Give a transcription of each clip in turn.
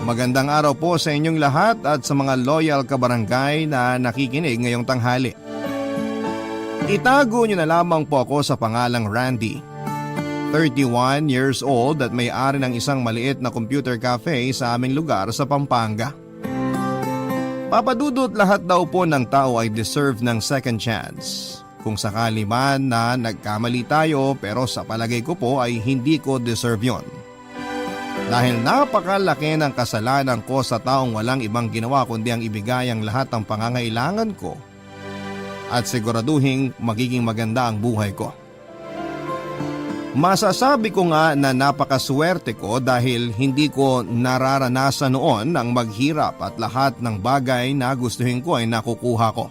Magandang araw po sa inyong lahat at sa mga loyal kabarangay na nakikinig ngayong tanghali. Itago niyo na lamang po ako sa pangalang Randy. 31 years old at may-ari ng isang maliit na computer cafe sa aming lugar sa Pampanga. Papadudot, lahat daw po ng tao ay deserve ng second chance. Kung sakali man na nagkamali tayo, pero sa palagay ko po ay hindi ko deserve yon. Dahil napakalaki ng kasalanan ko sa taong walang ibang ginawa kundi ang ibigay ang lahat ng pangangailangan ko at siguraduhin magiging maganda ang buhay ko. Masasabi ko nga na napakaswerte ko dahil hindi ko nararanasan noon ang maghirap at lahat ng bagay na gustuhin ko ay nakukuha ko.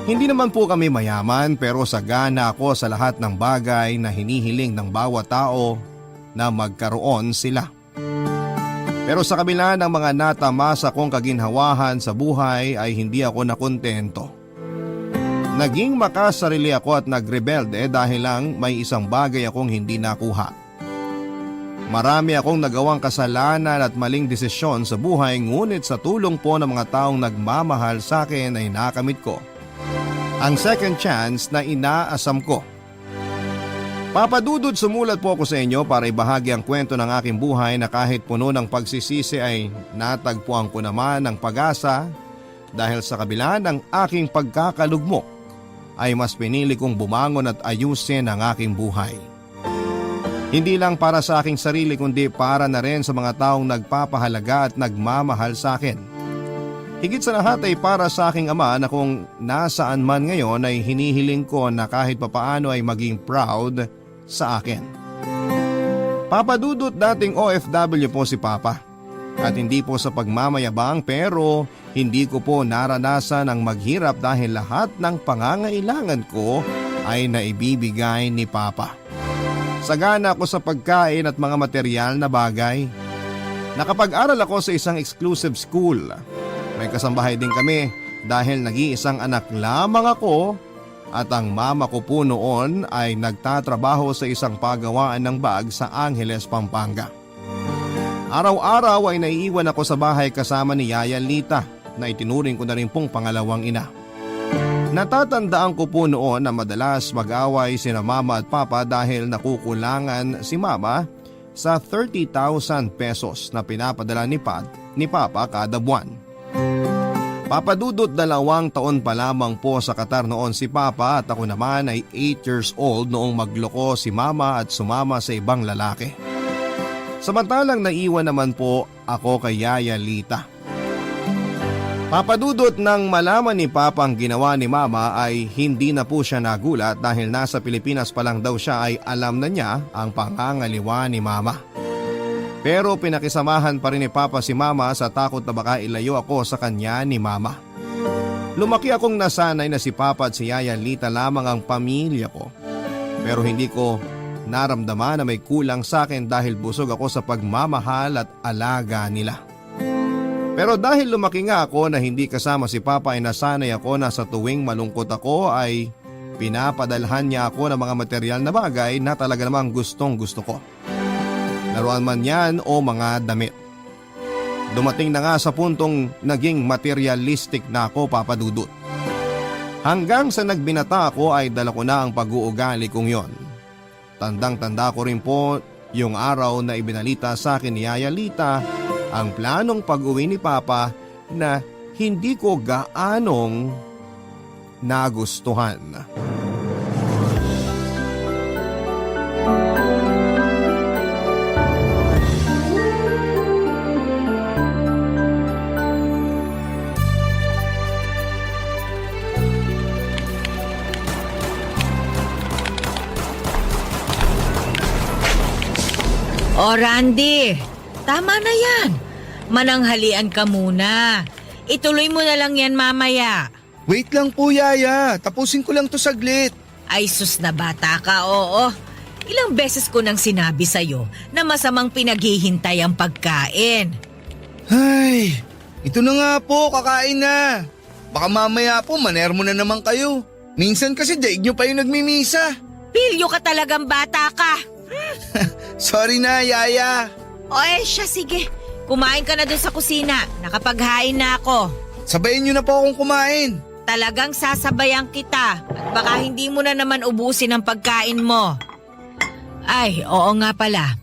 Hindi naman po kami mayaman pero sagana ako sa lahat ng bagay na hinihiling ng bawat tao na magkaroon sila. Pero sa kabila ng mga natamasa kong kaginhawahan sa buhay ay hindi ako nakontento. Naging makasarili ako at nagrebelde dahil lang may isang bagay akong hindi nakuha. Marami akong nagawang kasalanan at maling desisyon sa buhay, ngunit sa tulong po ng mga taong nagmamahal sa akin ay nakamit ko ang second chance na inaasam ko. Papadudod, sumulat po ako sa inyo para ibahagi ang kwento ng aking buhay na kahit puno ng pagsisisi ay natagpuan ko naman ng pag-asa dahil sa kabila ng aking pagkakalugmok ay mas pinili kong bumangon at ayusin ang aking buhay. Hindi lang para sa aking sarili kundi para na rin sa mga taong nagpapahalaga at nagmamahal sa akin. Higit sa lahat ay para sa aking ama na kung nasaan man ngayon ay hinihiling ko na kahit papaano ay maging proud sa akin. Papadudot, dating OFW po si Papa. At hindi po sa pagmamayabang pero hindi ko po naranasan ang maghirap dahil lahat ng pangangailangan ko ay naibibigay ni Papa. Sagana ako sa pagkain at mga material na bagay. Nakapag-aral ako sa isang exclusive school. May kasambahay din kami dahil nag-iisang anak lamang ako at ang mama ko po noon ay nagtatrabaho sa isang pagawaan ng bag sa Angeles, Pampanga. Araw-araw ay naiiwan ako sa bahay kasama ni Yaya Lita na itinuring ko na rin pong pangalawang ina. Natatandaan ko po noon na madalas mag-away sina mama at papa dahil nakukulangan si mama sa 30,000 pesos na pinapadala ni papa kada buwan. Papadudot, 2 taon pa lamang po sa Qatar noon si Papa at ako naman ay 8 years old noong magloko si Mama at sumama sa ibang lalaki. Samantalang naiwan naman po ako kay Yaya Lita. Papadudot, nang malaman ni Papa ang ginawa ni Mama ay hindi na po siya nagulat dahil nasa Pilipinas pa lang daw siya ay alam na niya ang pangangaliwa ni Mama. Pero pinakisamahan pa rin ni Papa si Mama sa takot na baka ilayo ako sa kanya ni Mama. Lumaki akong nasanay na si Papa at si Yaya Lita lamang ang pamilya ko. Pero hindi ko naramdaman na may kulang sa akin dahil busog ako sa pagmamahal at alaga nila. Pero dahil lumaki nga ako na hindi kasama si Papa ay nasanay ako na sa tuwing malungkot ako ay pinapadalhan niya ako ng mga material na bagay na talaga namang gustong gusto ko. Laruan man yan o mga damit. Dumating na nga sa puntong naging materialistic na ako, Papadudot. Hanggang sa nagbinata ako ay dala ko na ang pag-uugali kong yon. Tandang-tanda ko rin po yung araw na ibinalita sa akin ni Yaya Lita ang planong pag-uwi ni Papa na hindi ko gaanong nagustuhan. O Randy, tama na yan. Mananghalian ka muna. Ituloy mo na lang yan mamaya. Wait lang po, Yaya. Tapusin ko lang to saglit. Ay sus na bata ka, oo. Ilang beses ko nang sinabi sa'yo na masamang pinaghihintay ang pagkain. Ay, ito na nga po, kakain na. Baka mamaya po, maner mo na naman kayo. Minsan kasi daig nyo pa yung nagmimisa. Pilyo ka talagang bata ka. Sorry na, Yaya. O siya, sige. Kumain ka na dun sa kusina. Nakapaghain na ako. Sabayin nyo na po akong kumain. Talagang sasabayan kita at baka hindi mo na naman ubusin ang pagkain mo. Ay, oo nga pala.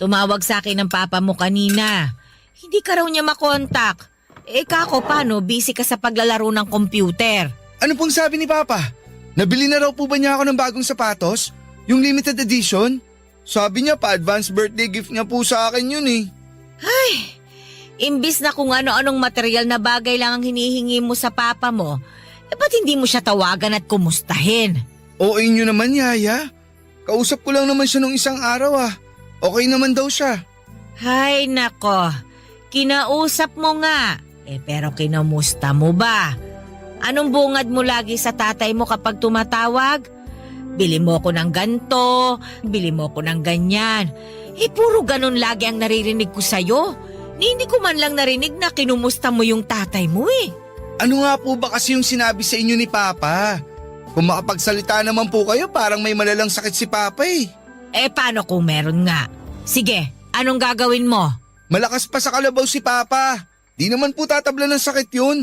Tumawag sa akin ng papa mo kanina. Hindi ka raw niya makontak. Kako, paano? Busy ka sa paglalaro ng computer. Ano pong sabi ni Papa? Nabili na raw po ba niya ako ng bagong sapatos? Yung limited edition? Sabi niya pa-advance birthday gift niya po sa akin yun eh. Imbis na kung ano-anong material na bagay lang ang hinihingi mo sa papa mo, ba't hindi mo siya tawagan at kumustahin? Oo inyo naman, Yaya. Kausap ko lang naman siya nung isang araw ah. Okay naman daw siya. Hay nako, kinausap mo nga. Pero kinamusta mo ba? Anong bungad mo lagi sa tatay mo kapag tumatawag? Bili mo ko ng ganto, bili mo ko ng ganyan. Puro ganun lagi ang naririnig ko sa'yo. Hindi ko man lang narinig na kinumusta mo yung tatay mo eh. Ano nga po ba kasi yung sinabi sa inyo ni Papa? Kung makapagsalita naman po kayo parang may malalang sakit si Papa eh. Paano kung meron nga? Sige, anong gagawin mo? Malakas pa sa kalabaw si Papa. Di naman po tatabla ng sakit yun.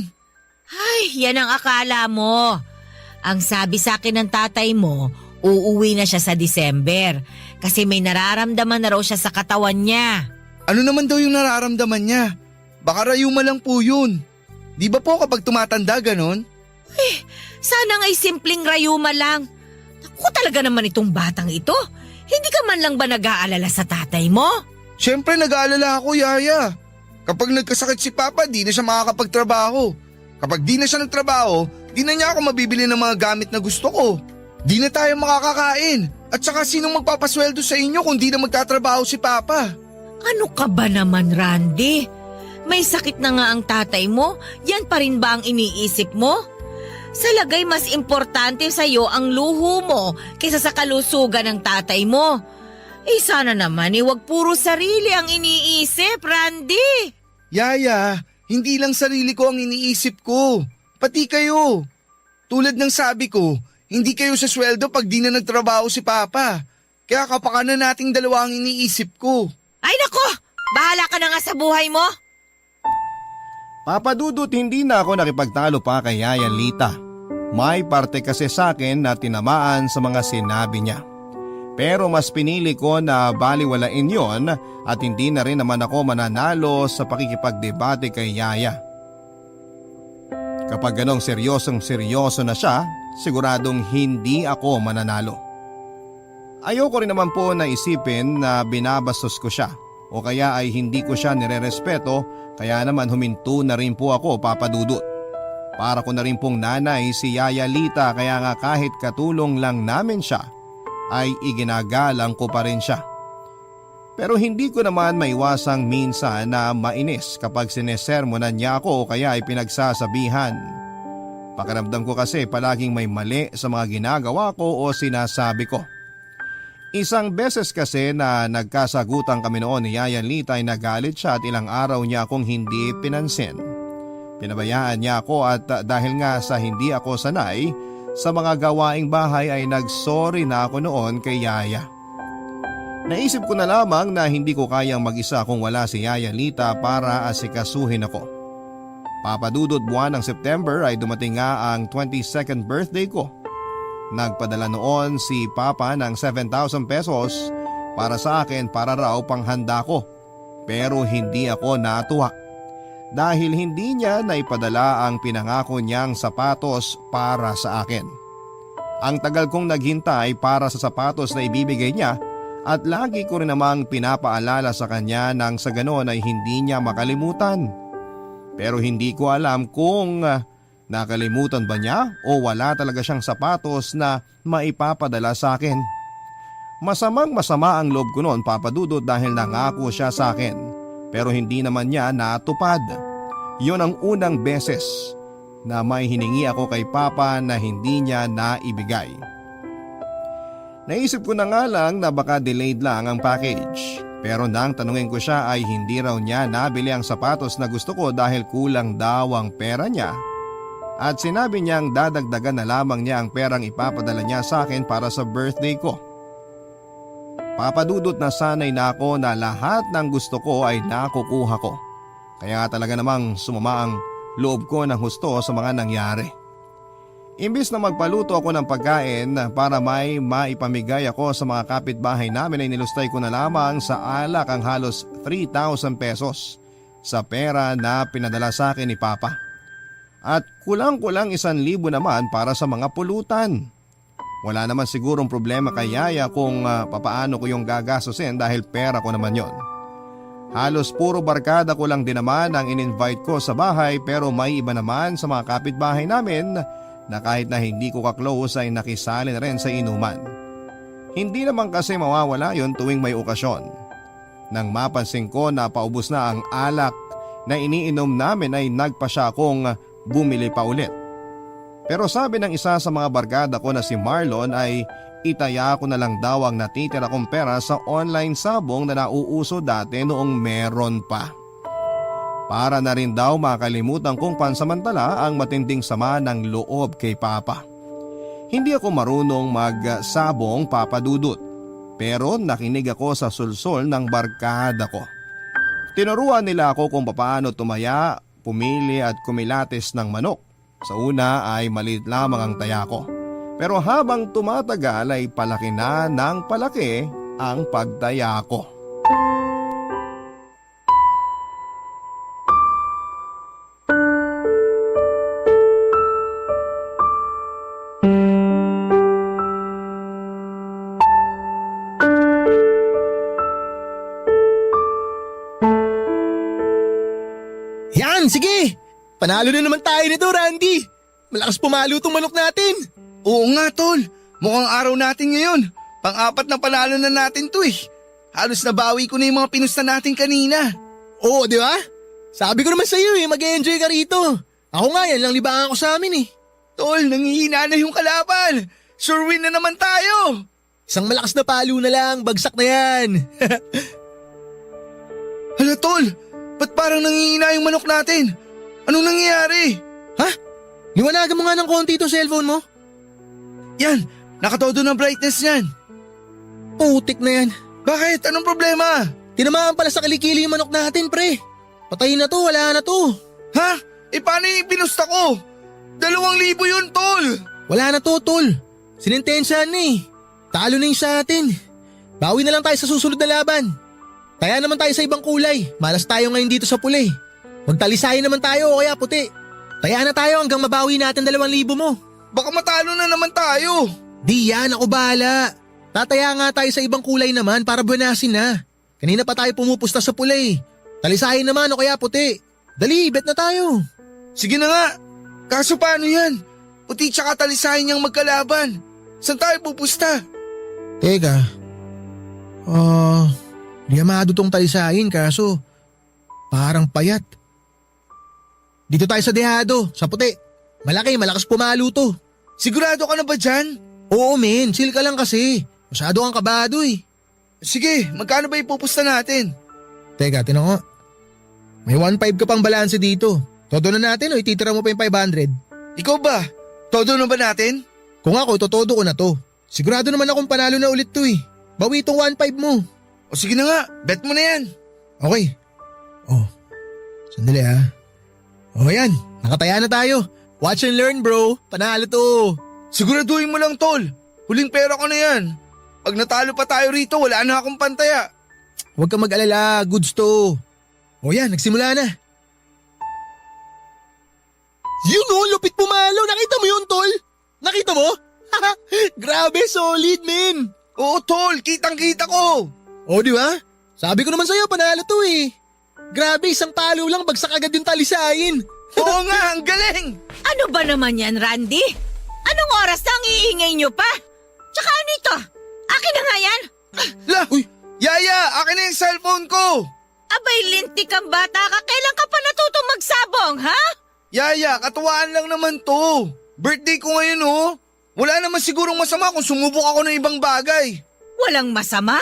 Ay, yan ang akala mo. Ang sabi sa akin ng tatay mo, uuwi na siya sa December kasi may nararamdaman na raw siya sa katawan niya. Ano naman daw yung nararamdaman niya? Baka rayuma lang po yun. Di ba po kapag tumatanda ganon? Sana nga'y simpleng rayuma lang. Naku, talaga naman itong batang ito. Hindi ka man lang ba nag-aalala sa tatay mo? Siyempre nag-aalala ako, Yaya. Kapag nagkasakit si Papa, di na siya makakapagtrabaho. Kapag di na siya nagtrabaho, di na niya ako mabibili ng mga gamit na gusto ko. Di na tayo makakakain. At saka sinong magpapasweldo sa inyo kung di na magtatrabaho si Papa? Ano ka ba naman, Randy? May sakit na nga ang tatay mo, yan pa rin ba ang iniisip mo? Sa lagay mas importante sa'yo ang luho mo kaysa sa kalusugan ng tatay mo. Sana naman wag puro sarili ang iniisip, Randy. Yaya, hindi lang sarili ko ang iniisip ko. Pati kayo. Tulad ng sabi ko, hindi kayo sa sweldo pag di na nagtrabaho si Papa. Kaya kapakanan nating dalawa ang iniisip ko. Ay nako, bahala ka na nga sa buhay mo. Papa Dudut, hindi na ako nakipagtalo pa kay Yaya Lita. May parte kasi sa akin na tinamaan sa mga sinabi niya. Pero mas pinili ko na baliwalain yon at hindi na rin naman ako mananalo sa pakikipagdebate kay Yaya. Kapag ganong seryoso na siya, siguradong hindi ako mananalo. Ayoko rin naman po na isipin na binabastos ko siya o kaya ay hindi ko siya nirerespeto, kaya naman huminto na rin po ako, Papa Dudut. Para ko na rin pong nanay si Yaya Lita, kaya nga kahit katulong lang namin siya ay iginagalang ko pa rin siya. Pero hindi ko naman maiwasang minsan na mainis kapag sinesermonan niya ako o kaya ay pinagsasabihan. Pakiramdam ko kasi palaging may mali sa mga ginagawa ko o sinasabi ko. Isang beses kasi na nagkasagutan kami noon ni Yaya Lita ay nagalit siya at ilang araw niya akong hindi pinansin. Pinabayaan niya ako at dahil nga sa hindi ako sanay sa mga gawaing bahay ay nagsorry na ako noon kay Yaya. Naisip ko na lamang na hindi ko kayang mag-isa kung wala si Yaya Lita para asikasuhin ako. Papa Dudut, buwan ng September ay dumating nga ang 22nd birthday ko. Nagpadala noon si Papa ng 7,000 pesos para sa akin para raw panghanda ko. Pero hindi ako natuwa. Dahil hindi niya naipadala ang pinangako niyang sapatos para sa akin. Ang tagal kong naghintay para sa sapatos na ibibigay niya at lagi ko rin namang pinapaalala sa kanya nang sa ganon ay hindi niya makalimutan. Pero hindi ko alam kung nakalimutan ba niya o wala talaga siyang sapatos na maipapadala sa akin. Masama ang loob ko noon, Papa Dudut, dahil nangako siya sa akin. Pero hindi naman niya natupad. Yon ang unang beses na may hiningi ako kay Papa na hindi niya naibigay. Naisip ko na nga lang na baka delayed lang ang package. Pero nang tanungin ko siya ay hindi raw niya nabili ang sapatos na gusto ko dahil kulang daw ang pera niya. at sinabi niyang dadagdagan na lamang niya ang perang ipapadala niya sa akin para sa birthday ko. Papadudot na sanay na ako na lahat ng gusto ko ay nakukuha ko. Kaya talaga namang sumama ang loob ko ng husto sa mga nangyari. Imbis na magpaluto ako ng pagkain para may maipamigay ako sa mga kapitbahay namin ay nilustay ko na lamang sa alak ang halos 3,000 pesos sa pera na pinadala sa akin ni Papa. At kulang-kulang 1,000 naman para sa mga pulutan. Wala naman sigurong problema kay Yaya kung papaano ko yung gagastusin dahil pera ko naman yon. Halos puro barkada ko lang din naman ang in-invite ko sa bahay pero may iba naman sa mga kapitbahay namin na kahit na hindi ko ka-close ay nakisali na rin sa inuman. Hindi naman kasi mawawala yon tuwing may okasyon. Nang mapansin ko na paubos na ang alak na iniinom namin ay nagpa siya akong bumili pa ulit. Pero sabi ng isa sa mga barkada ko na si Marlon ay itaya ko na lang daw ang natitira kong pera sa online sabong na nauuso dati noong meron pa. Para na rin daw makalimutan kong pansamantala ang matinding sama ng loob kay Papa. Hindi ako marunong magsabong, Papa Dudut, pero nakinig ako sa sulsol ng barkada ko. Tinuruan nila ako kung paano tumaya, pumili at kumilates ng manok. Sa una ay maliit lamang ang taya ko. Pero habang tumatagal ay palaki na ng palaki ang pagtaya ko. Yan, sige! Panalo na naman tayo nito, Randy! Malakas pumalo tong manok natin! Oo nga tol, mukhang araw natin ngayon. Pang-apat na panalo na natin to eh. Halos nabawi ko na yung mga pinusta natin kanina. Oo, di ba? Sabi ko naman sa'yo mag-enjoy ka rito. Ako nga yan lang libangan ko sa amin eh. Tol, nangihina na yung kalaban. Sure win na naman tayo. Isang malakas na palo na lang, bagsak na yan. Hala tol, ba't parang nangihina yung manok natin? Anong nangyayari? Ha? Liwanagan mo nga ng konti itong cellphone mo. Yan, nakatodo ng brightness yan. Putik na yan. Bakit? Anong problema? Tinamaan pala sa kilikili yung manok natin, pre. Patayin na to, wala na to. Ha? Paano yung pinusta ko? 2,000 yun, tol. Wala na to, tol. Sinintensyahan na eh. Talo na yung sa atin. Bawi na lang tayo sa susunod na laban. Taya naman tayo sa ibang kulay. Malas tayo ngayon dito sa pula eh. Magtalisayan naman tayo o kaya puti. Taya na tayo hanggang mabawi natin 2,000 mo. Baka matalo na naman tayo. Di yan, ako bahala. Tataya nga tayo sa ibang kulay naman para buwanasin na. Kanina pa tayo pumupusta sa pula eh. Talisayan naman o kaya puti. Dali, bet na tayo. Sige na nga. Kaso paano yan? Puti tsaka talisayan niyang magkalaban. Saan tayo pupusta? Teka. Di amado tong talisayin kaso parang payat. Dito tayo sa dehado, sa puti. Malaki, malakas pumalo to. Sigurado ka na ba dyan? Oo men, chill ka lang kasi. Masyado kang kabado eh. Sige, magkano ba ipupusta natin? Teka, tinan ko. May 1.5 ka pang balanse dito. Todo na natin o ititira mo pa yung 500? Ikaw ba? Todo na ba natin? Kung ako, totodo ko na to. Sigurado naman akong panalo na ulit to eh. Bawi itong 1.5 mo. O sige na nga, bet mo na yan. Okay. Oh, sandali ah. Oh yan, nakataya na tayo. Watch and learn bro, panalo to. Siguraduhin mo lang tol, huling pera ko na yan. Pag natalo pa tayo rito, wala na akong pantaya. Huwag kang mag-alala, goods to. Oh yan, nagsimula na. Yun oh, lupit pumalo. Nakita mo yun, tol? Nakita mo? Grabe, solid, men. Oo tol, kitang-kita ko. Oh, di ba? Sabi ko naman sa'yo, panalo to eh. Grabe, isang palo lang, bagsak agad yung talisayin. Oo nga, ang galing. Ano ba naman yan, Randy? Anong oras na ang iingay nyo pa? Tsaka ano ito? Akin na nga yan? La, Uy. Yaya, akin na yung cellphone ko. Abay, lintik kang bata ka. Kailan ka pa natutong magsabong, ha? Yaya, katuwaan lang naman to. Birthday ko ngayon oh. Wala naman sigurong masama kung sumubok ako ng ibang bagay. Walang masama.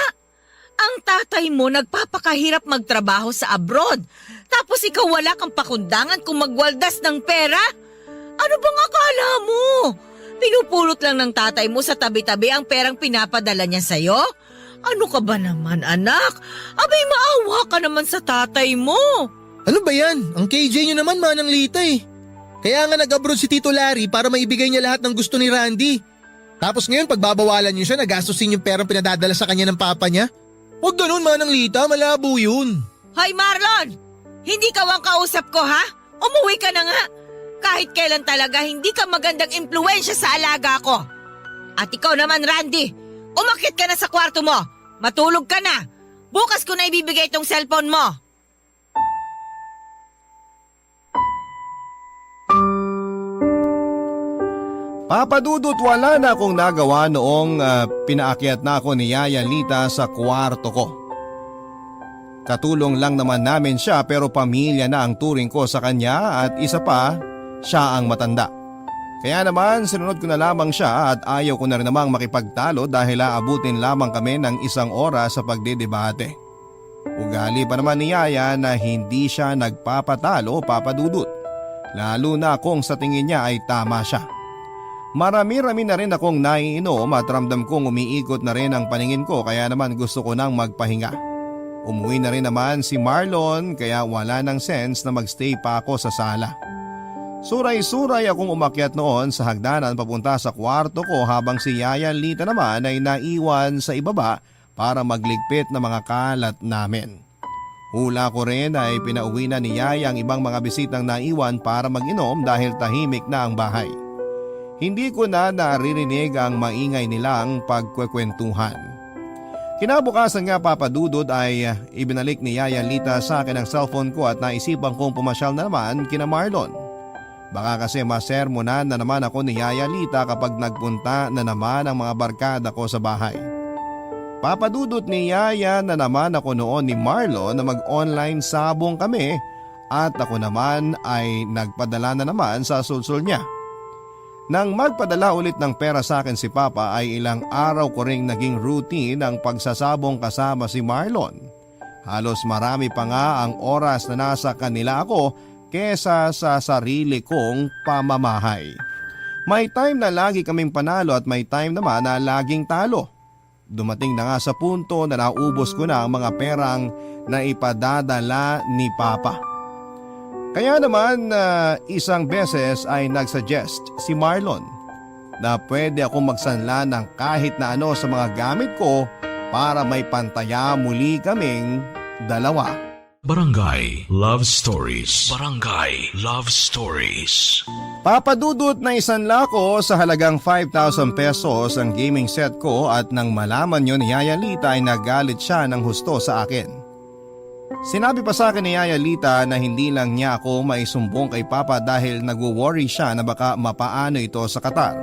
Ang tatay mo nagpapakahirap magtrabaho sa abroad. Tapos ikaw wala kang pakundangan kung magwaldas ng pera. Ano bang akala mo? Pinupulot lang ng tatay mo sa tabi-tabi ang perang pinapadala niya sa'yo? Ano ka ba naman, anak? Abay, maawa ka naman sa tatay mo. Ano ba yan? Ang KJ nyo naman manang lita eh. Kaya nga nag-abroad si Tito Larry para maibigay niya lahat ng gusto ni Randy. Tapos ngayon pagbabawalan niyo siya, nagastusin yung perang pinadadala sa kanya ng papa niya? Huwag ganun manang lita, malabo yun. Hoy Marlon! Hindi ka wang kausap ko ha? Umuwi ka na nga. Kahit kailan talaga hindi ka magandang impluwensya sa alaga ko. At ikaw naman Randy, umakyat ka na sa kwarto mo. Matulog ka na. Bukas ko na ibibigay itong cellphone mo. Papadudot, wala na akong nagawa noong pinaakyat na ako ni Yaya Lita sa kwarto ko. Katulong lang naman namin siya pero pamilya na ang turing ko sa kanya at isa pa, siya ang matanda. Kaya naman sinunod ko na lamang siya at ayaw ko na rin namang makipagtalo dahil aabutin lamang kami ng 1 oras sa pagdedebate. Ugali pa naman ni Yaya na hindi siya nagpapatalo, Papadudot. Lalo na kung sa tingin niya ay tama siya. Marami-rami na rin akong naiinom at ramdam kong umiikot na rin ang paningin ko kaya naman gusto ko nang magpahinga. Umuwi na rin naman si Marlon kaya wala nang sense na magstay pa ako sa sala. Suray-suray akong umakyat noon sa hagdanan papunta sa kwarto ko habang si Yaya Lita naman ay naiwan sa ibaba para magligpit ng mga kalat namin. Hula ko rin ay pinauwi na ni Yaya ang ibang mga bisitang naiwan para mag-inom dahil tahimik na ang bahay. Hindi ko na naririnig ang maingay nilang pagkwekwentuhan. Kinabukasan nga Papadudod ay ibinalik ni Yaya Lita sa akin ang cellphone ko at naisipan kong pumasyal na naman kina Marlon. Baka kasi masermonan na naman ako ni Yaya Lita kapag nagpunta na naman ang mga barkada ko sa bahay. Papadudot ni Yaya na naman ako noon ni Marlon na mag-online sabong kami at ako naman ay nagpadala na naman sa sulsul niya. Nang magpadala ulit ng pera sa akin si Papa ay ilang araw ko ring naging routine ang pagsasabong kasama si Marlon. Halos marami pa nga ang oras na nasa kanila ako kesa sa sarili kong pamamahay. May time na lagi kaming panalo at may time naman na laging talo. Dumating na nga sa punto na naubos ko na ang mga perang na ipadadala ni Papa. Kaya naman isang beses ay nagsuggest si Marlon na pwede akong magsanla ng kahit na ano sa mga gamit ko para may pantaya muli kaming dalawa. Barangay Love Stories. Barangay Love Stories. Papadudot na isanla ko sa halagang 5,000 pesos ang gaming set ko at nang malaman yun ni Yaya Lita ay nagalit siya ng husto sa akin. Sinabi pa sa akin ni Yaya Lita na hindi lang niya ako maisumbong kay Papa dahil nagwo-worry siya na baka mapaano ito sa Qatar.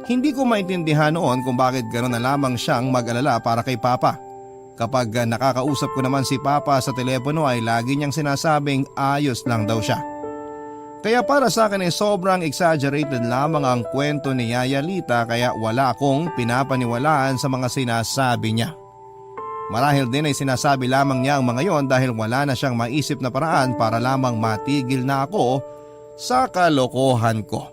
Hindi ko maintindihan noon kung bakit gano'n na lamang siyang mag-alala para kay Papa. Kapag nakakausap ko naman si Papa sa telepono ay lagi niyang sinasabing ayos lang daw siya. Kaya para sa akin ay sobrang exaggerated lamang ang kwento ni Yaya Lita kaya wala akong pinapaniwalaan sa mga sinasabi niya. Marahil din ay sinasabi lamang niya ang mga yon dahil wala na siyang maisip na paraan para lamang matigil na ako sa kalokohan ko.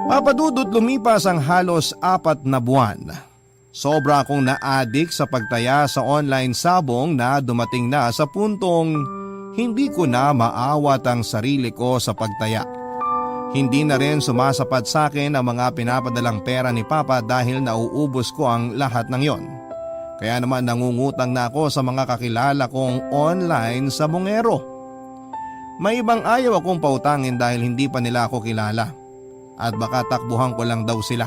Papadudot lumipas ang halos 4 na buwan. Sobra akong na-addict sa pagtaya sa online sabong na dumating na sa puntong hindi ko na maawat ang sarili ko sa pagtaya. Hindi na rin sumasapat sa akin ang mga pinapadalang pera ni Papa dahil nauubos ko ang lahat ng yon. Kaya naman nangungutang na ako sa mga kakilala kong online sabongero. May ibang ayaw akong pautangin dahil hindi pa nila ako kilala at baka takbuhan ko lang daw sila.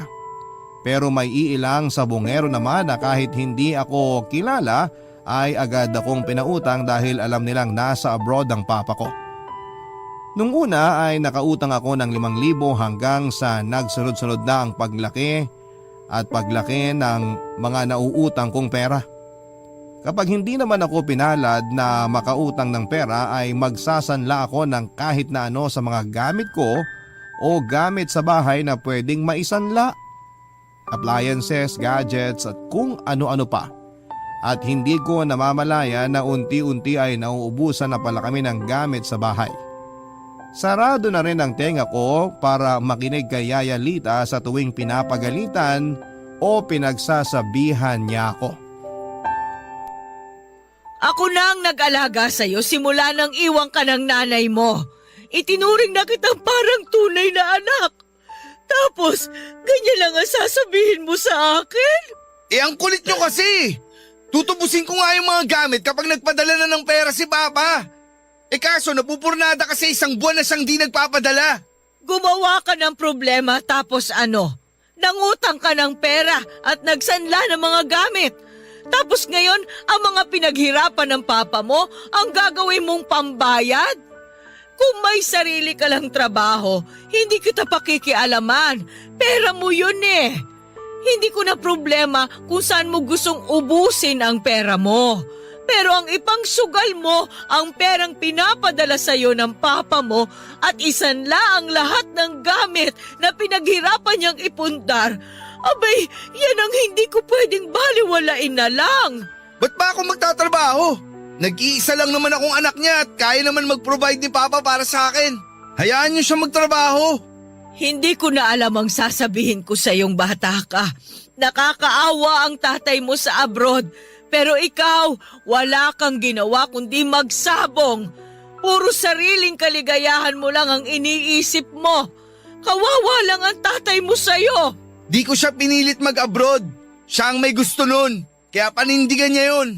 Pero may iilang sabongero naman na kahit hindi ako kilala ay agad akong pinautang dahil alam nilang nasa abroad ang papa ko. Nung una ay nakautang ako ng 5,000 hanggang sa nagsunod-sunod na ang paglaki ng mga nauutang kong pera. Kapag hindi naman ako pinalad na makautang ng pera ay magsasanla ako ng kahit na ano sa mga gamit ko o gamit sa bahay na pwedeng maisanla. Appliances, gadgets at kung ano-ano pa. At hindi ko namamalaya na unti-unti ay nauubusan na pala kami ng gamit sa bahay. Sarado na rin ang tenga ko para makinig kay Yaya Lita sa tuwing pinapagalitan o pinagsasabihan niya ako. Ako na ang nag-alaga sa'yo simula nang iwang ka ng nanay mo. Itinuring na kitang parang tunay na anak. Tapos, ganyan lang ang sasabihin mo sa akin? Ang kulit nyo kasi! Tutubusin ko nga yung mga gamit kapag nagpadala na ng pera si Papa. Kaso napupurnada kasi isang buwan na siyang di nagpapadala. Gumawa ka ng problema tapos ano? Nangutang ka ng pera at nagsanla ng mga gamit. Tapos ngayon, ang mga pinaghirapan ng papa mo ang gagawin mong pambayad? Kung may sarili ka lang trabaho, hindi kita pakikialaman. Pera mo yun eh. Hindi ko na problema kung saan mo gustong ubusin ang pera mo. Pero ang ipangsugal mo ang perang pinapadala sa'yo ng papa mo at isanla ang lahat ng gamit na pinaghirapan niyang ipundar. Abay, yan ang hindi ko pwedeng baliwalain na lang. Ba't ba ako magtatrabaho? Nag-iisa lang naman akong anak niya at kaya naman mag-provide ni Papa para sa akin. Hayaan niyo siya magtrabaho. Hindi ko na alam ang sasabihin ko sa iyong bata ka. Nakakaawa ang tatay mo sa abroad. Pero ikaw, wala kang ginawa kundi magsabong. Puro sariling kaligayahan mo lang ang iniisip mo. Kawawa lang ang tatay mo sa'yo. Di ko siya pinilit mag-abroad. Siya ang may gusto nun. Kaya panindigan niya yun.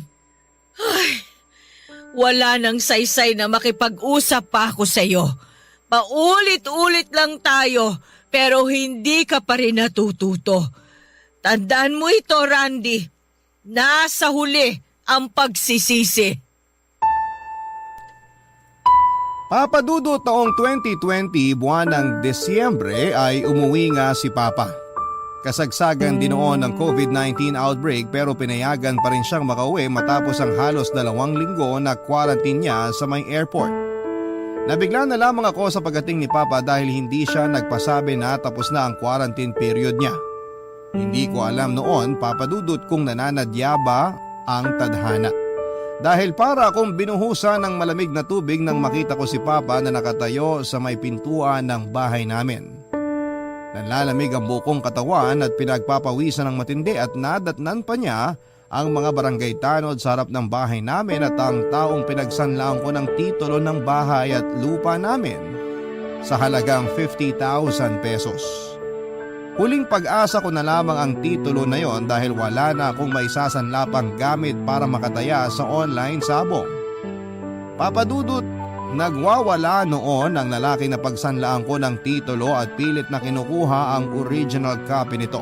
Wala nang saysay na makipag-usap pa ako sa'yo. Paulit-ulit lang tayo, pero hindi ka pa rin natututo. Tandaan mo ito, Randy. Nasa huli ang pagsisisi. Papadudo taong 2020 buwan ng Desyembre ay umuwi nga si Papa. Kasagsagan din noon ng COVID-19 outbreak pero pinayagan pa rin siyang makauwi matapos ang halos 2 linggo na quarantine niya sa may airport. Nabigla na lamang ako sa pagdating ni Papa dahil hindi siya nagpasabi na tapos na ang quarantine period niya. Hindi ko alam noon, papadudot kung nananadya ba ang tadhana. Dahil para akong binuhusan ng malamig na tubig nang makita ko si Papa na nakatayo sa may pintuan ng bahay namin. Nanlalamig ang bukong katawan at pinagpapawisan ng matindi at nadatnan pa niya ang mga barangay tanod sa harap ng bahay namin at ang taong pinagsanlaan ko ng titulo ng bahay at lupa namin sa halagang 50,000 pesos. Huling pag-asa ko na lamang ang titulo na yon dahil wala na akong maisasanla pang gamit para makataya sa online sabong. Papadudot, nagwawala noon ang lalaki na pagsanlaan ko ng titulo at pilit na kinukuha ang original copy nito.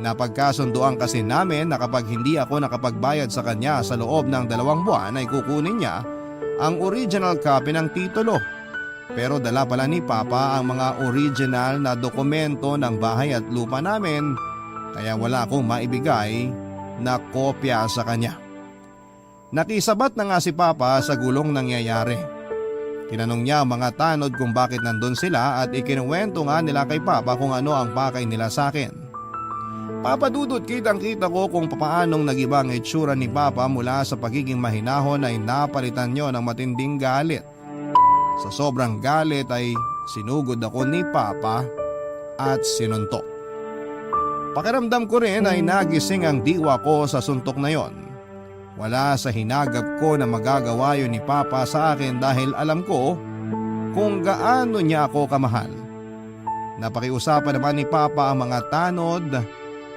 Napagkasunduan kasi namin na kapag hindi ako nakapagbayad sa kanya sa loob ng 2 buwan ay kukunin niya ang original copy ng titulo. Pero dala pala ni Papa ang mga original na dokumento ng bahay at lupa namin kaya wala akong maibigay na kopya sa kanya. Nakisabat na nga si Papa sa gulong nangyayari. Tinanong niya ang mga tanod kung bakit nandun sila at ikinuwento nga nila kay Papa kung ano ang pakay nila sa akin. Papadudot, kitang-kita ko kung papaanong nag-iba ang itsura ni Papa mula sa pagiging mahinahon ay napalitan niyo ng matinding galit. Sa sobrang galit ay sinugod ako ni Papa at sinuntok. Pakiramdam ko rin ay nagising ang diwa ko sa suntok na yon. Wala sa hinagap ko na magagawa yun ni Papa sa akin dahil alam ko kung gaano niya ako kamahal. Napakiusapan naman ni Papa ang mga tanod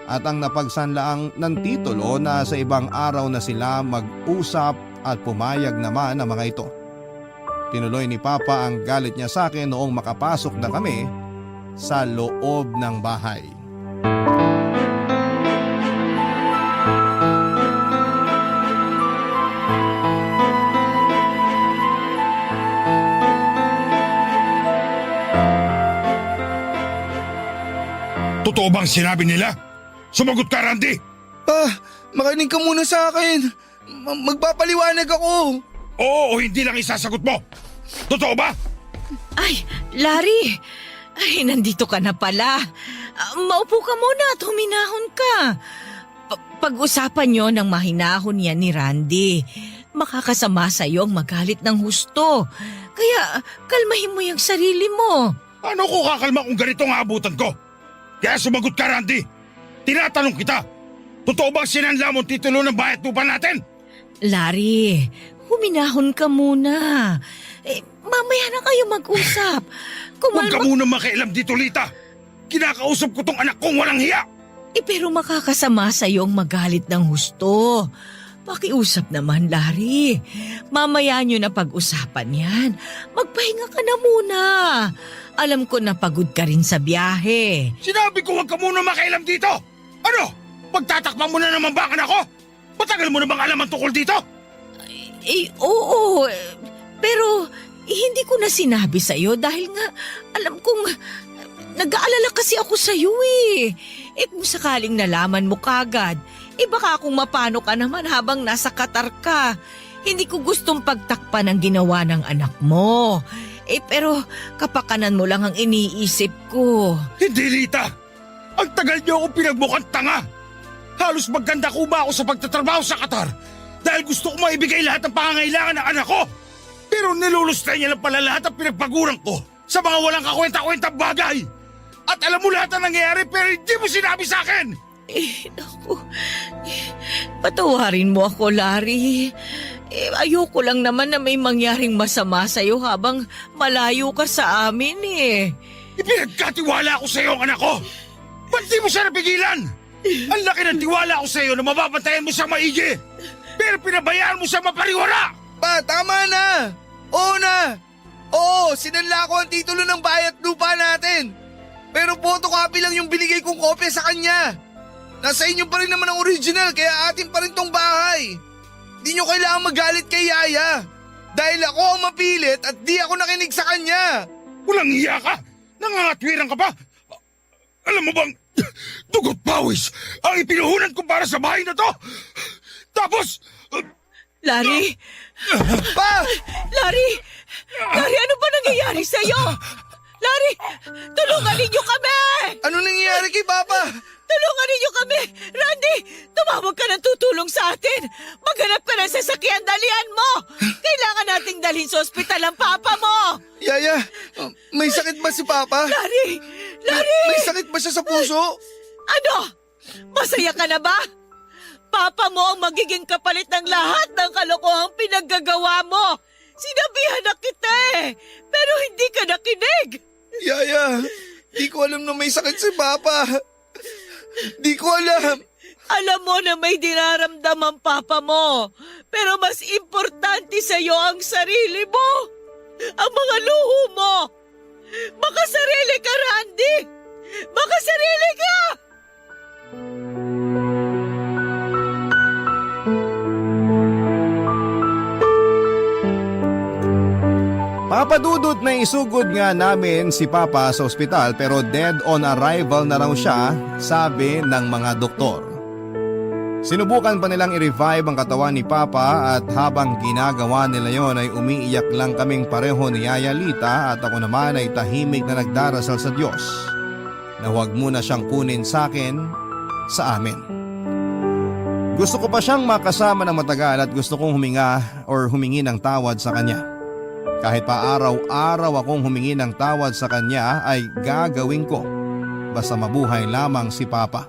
at ang napagsanlaang ng titulo na sa ibang araw na sila mag-usap at pumayag naman ang mga ito. Tinuloy ni Papa ang galit niya sa akin noong makapasok na kami sa loob ng bahay. Totoo bang sinabi nila? Sumagot ka, Randy! Makinig ka muna sa akin. Magpapaliwanag ako. Oo o hindi lang isasagot mo! Totoo ba? Ay, Larry! Ay, nandito ka na pala. Maupo ka muna at huminahon ka. Pag-usapan nyo ng mahinahon yan ni Randy. Makakasama sa iyo ang magalit ng husto. Kaya kalmahin mo yung sarili mo. Ano ko kakalma kung ganito ang aabutan ko? Kaya sumagot ka, Randy. Tinatanong kita, totoo bang sinanla mo ang titulo ng bayat lupa natin? Larry, huminahon ka muna. Mamaya na kayo mag-usap. Huwag ka muna makialam dito, Lita. Kinakausap ko tong anak kong walang hiya. Pero makakasama sa'yo ang magalit ng husto. Pakiusap naman, Larry. Mamaya nyo na pag-usapan yan. Magpahinga ka na muna. Alam ko na pagod ka rin sa biyahe. Sinabi ko huwag ka muna makialam dito. Ano? Pagtatakpan mo na naman ba ang anak ko? Matagal mo na bang alam ang tungkol dito? Oo. Pero hindi ko na sinabi sa'yo dahil nga alam kong nag-aalala kasi ako sa'yo eh. Kung sakaling nalaman mo kagad, baka kung mapano ka naman habang nasa Qatar ka. Hindi ko gustong pagtakpan ang ginawa ng anak mo. Pero kapakanan mo lang ang iniisip ko. Hindi, Lita. Ang tagal niyo akong pinagmukhang tanga. Halos maganda ko ba ako sa pagtatrabaho sa Qatar dahil gusto ko maibigay lahat ng pangangailangan ng anak ko. Pero nilulustay niya lang pala lahat ng pinagpaguran ko sa mga walang kakwenta-kwentang bagay. At alam mo lahat ang nangyayari pero hindi mo sinabi sa akin. Naku. Patawarin mo ako, Larry. Ayoko lang naman na may mangyaring masama sa'yo habang malayo ka sa amin eh. Ipinagkatiwala ko sa iyo ang anak ko. Ba't di mo siya napigilan? Ang laki ng tiwala ko sa iyo na mababantayan mo siya maigi. Pero pinabayaan mo siya mapariwara. Pa, tama na! Oo na! Oo, sinanla ko ang titulo ng bayat lupa natin. Pero photocopy lang yung binigay kong kopya sa kanya. Nasa inyo pa rin naman ang original kaya atin pa rin tong bahay. Di nyo kailangan magalit kay Yaya. Dahil ako ang mapilit at di ako nakinig sa kanya. Walang iya ka! Nangangatwiran ka pa! Alam mo bang, dugot pawis ang ipinuhunan ko para sa bahay na to! Tapos... Larry! Pa! Larry! Larry, ano ba nangyayari sa'yo? Larry, tulungan ninyo kami! Ano nangyayari kay Papa? Tulungan ninyo kami! Randy, tumawag ka ng tutulong sa atin! Maghanap ka ng sasakyan, dalian mo! Kailangan nating dalhin sa ospital ang papa mo! Yaya, may sakit ba si Papa? Larry! Larry! May sakit ba siya sa puso? Ano? Masaya ka na ba? Papa mo ang magiging kapalit ng lahat ng kalokohang pinaggagawa mo! Sinabihan na kita eh! Pero hindi ka nakinig! Yaya, di ko alam na may sakit si Papa. Di ko alam. Alam mo na may dinaramdam ang papa mo. Pero mas importante sa'yo ang sarili mo. Ang mga luho mo. Makasarili ka, Randy! Makasarili ka! Papadudot na isugod nga namin si Papa sa ospital pero dead on arrival na raw siya, sabi ng mga doktor. Sinubukan pa nilang i-revive ang katawan ni Papa at habang ginagawa nila yon ay umiiyak lang kaming pareho ni Yaya Lita at ako naman ay tahimik na nagdarasal sa Diyos na huwag muna siyang kunin sa akin, sa amin. Gusto ko pa siyang makasama ng matagal at gusto kong humingi ng tawad sa kanya. Kahit pa araw-araw akong humingi ng tawad sa kanya ay gagawin ko. Basta mabuhay lamang si Papa.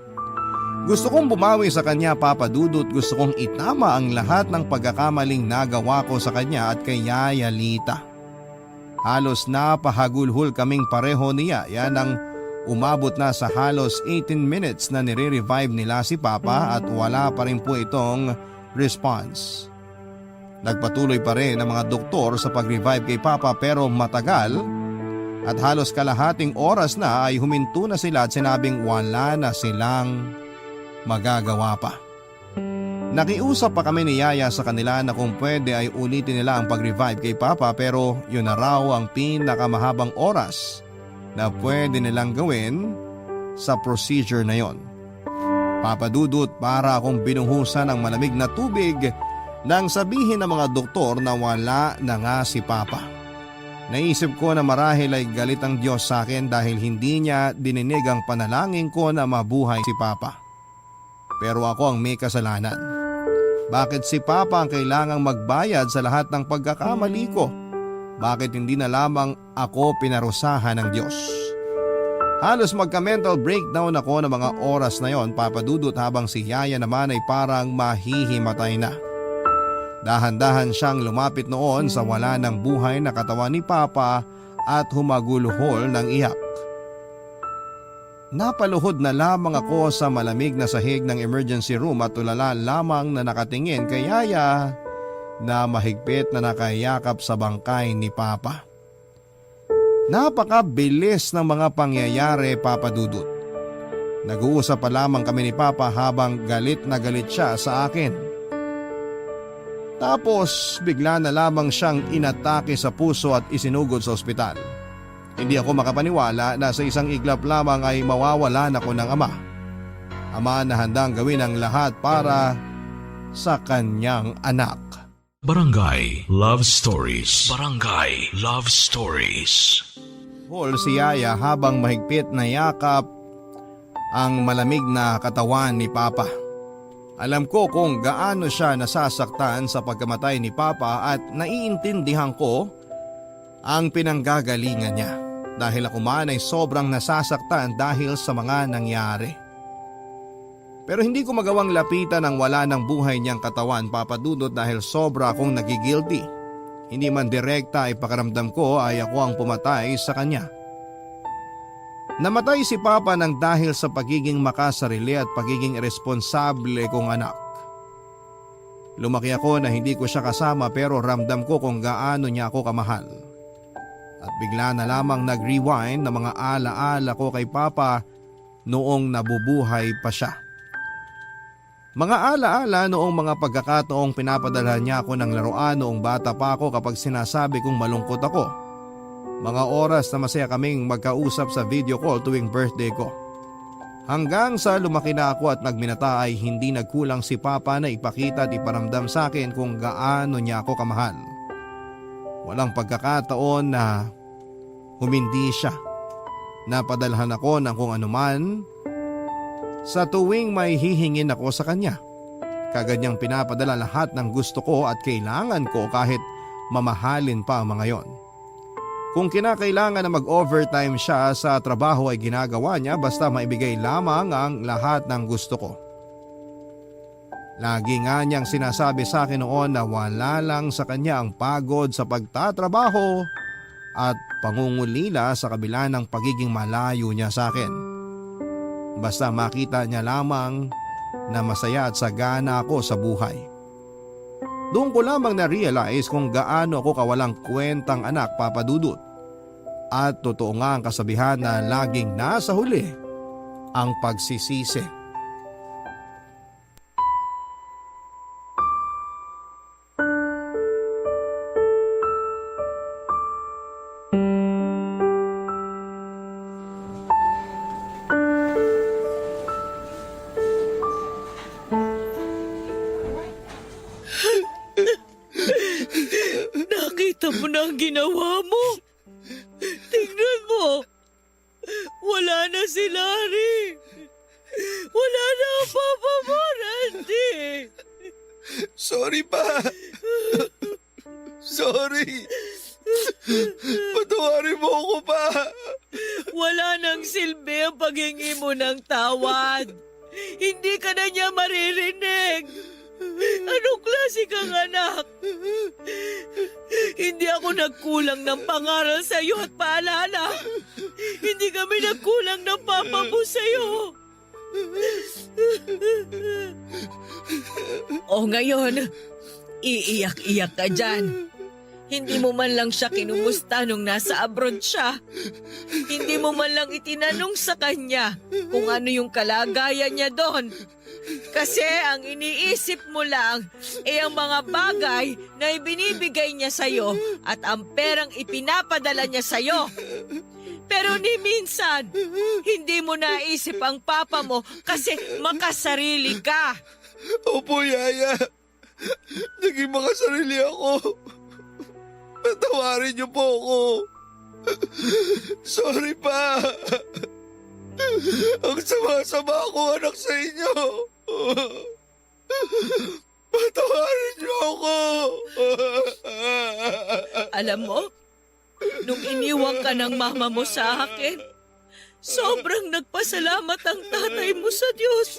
Gusto kong bumawi sa kanya, Papa Dudut. Gusto kong itama ang lahat ng pagkakamaling nagawa ko sa kanya at kay Yaya Lita. Halos napahagulhol kaming pareho ni Yaya nang umabot na sa halos 18 minutes na nire-revive nila si Papa at wala pa rin po itong response. Nagpatuloy pa rin ang mga doktor sa pag-revive kay Papa pero matagal at halos kalahating oras na ay huminto na sila at sinabing wala na silang magagawa pa. Nakiusap pa kami ni Yaya sa kanila na kung pwede ay ulitin nila ang pag-revive kay Papa pero yun na raw ang pinakamahabang oras na pwede nilang gawin sa procedure na yon. Papa Dudut, para akong binuhusan ng malamig na tubig nang sabihin ng mga doktor na wala na nga si Papa. Naisip ko na marahil ay galit ang Diyos sa akin dahil hindi niya dininig ang panalangin ko na mabuhay si Papa. Pero ako ang may kasalanan. Bakit si Papa ang kailangang magbayad sa lahat ng pagkakamali ko? Bakit hindi na lamang ako pinarusahan ng Diyos? Halos magka-mental breakdown ako ng mga oras na yon, Papa Dudut, habang si Yaya naman ay parang mahihimatay na. Dahan-dahan siyang lumapit noon sa wala ng buhay na katawan ni Papa at humaguluhol ng iyak. Napaluhod na lamang ako sa malamig na sahig ng emergency room at tulala lamang na nakatingin kay Yaya na mahigpit na nakayakap sa bangkay ni Papa. Napakabilis ng mga pangyayari, Papa Dudut. Nag-uusap pa lamang kami ni Papa habang galit na galit siya sa akin. Tapos bigla na lamang siyang inatake sa puso at isinugod sa ospital. Hindi ako makapaniwala na sa isang iglap lamang ay mawawalan ako ng ama. Ama na handang gawin ang lahat para sa kanyang anak. Barangay Love Stories. Barangay Love Stories. Paul si Yaya habang mahigpit na yakap ang malamig na katawan ni Papa. Alam ko kung gaano siya nasasaktan sa pagkamatay ni Papa at naiintindihan ko ang pinanggagalingan niya. Dahil ako man ay sobrang nasasaktan dahil sa mga nangyari. Pero hindi ko magawang lapitan ang wala ng buhay niyang katawan, Papa Dudut, dahil sobra akong nagigilty. Hindi man direkta ay pakiramdam ko ay ako ang pumatay sa kanya. Namatay si Papa nang dahil sa pagiging makasarili at pagiging irresponsable kong anak. Lumaki ako na hindi ko siya kasama pero ramdam ko kung gaano niya ako kamahal. At bigla na lamang nag-rewind ng mga alaala ko kay Papa noong nabubuhay pa siya. Mga alaala noong mga pagkakataong pinapadala niya ako ng laruan noong bata pa ako kapag sinasabi kong malungkot ako. Mga oras na masaya kaming magkausap sa video call tuwing birthday ko. Hanggang sa lumaki na ako at nagminata ay hindi nagkulang si Papa na ipakita at iparamdam sa akin kung gaano niya ako kamahal. Walang pagkakataon na humindi siya. Napadalhan ako ng kung anuman sa tuwing may hihingin ako sa kanya. Kagad niyang pinapadala lahat ng gusto ko at kailangan ko kahit mamahalin pa ang mga yon. Kung kinakailangan na mag-overtime siya sa trabaho ay ginagawa niya basta maibigay lamang ang lahat ng gusto ko. Lagi nga niyang sinasabi sa akin noon na wala lang sa kanya ang pagod sa pagtatrabaho at pangungulila sa kabila ng pagiging malayo niya sa akin. Basta makita niya lamang na masaya at sagana ako sa buhay. Doon ko lamang na-realize kung gaano ako kawalang kwentang anak, Papa Dudut. At totoo nga ang kasabihan na laging nasa huli ang pagsisisi. Nakita mo na ang ginawa mo. Tingnan mo. Wala na si Larry. Wala na ang papa mo, Randy. Sorry pa. Sorry. Patawarin mo ako pa. Wala nang silbi ang paghingi mo ng tawad. Hindi ka na niya maririnig. Anong klase kang anak? Hindi ako nagkulang ng pangaral sa iyo at paalala. Hindi kami nagkulang ng papa mo sa iyo. O ngayon, iiyak-iyak ka dyan. Hindi mo man lang siya kinumusta nung nasa abroad siya. Hindi mo man lang itinanong sa kanya kung ano yung kalagayan niya doon. Kasi ang iniisip mo lang ay ang mga bagay na ibinibigay niya sa'yo at ang perang ipinapadala niya sa'yo. Pero ni minsan, hindi mo naisip ang papa mo kasi makasarili ka. Opo, Yaya. Naging makasarili ako. Patawarin niyo po ako. Sorry pa. Ang sama-sama ako anak sa inyo. Patawarin niyo ako. Alam mo, nung iniwan ka ng mama mo sa akin, sobrang nagpasalamat ang tatay mo sa Diyos.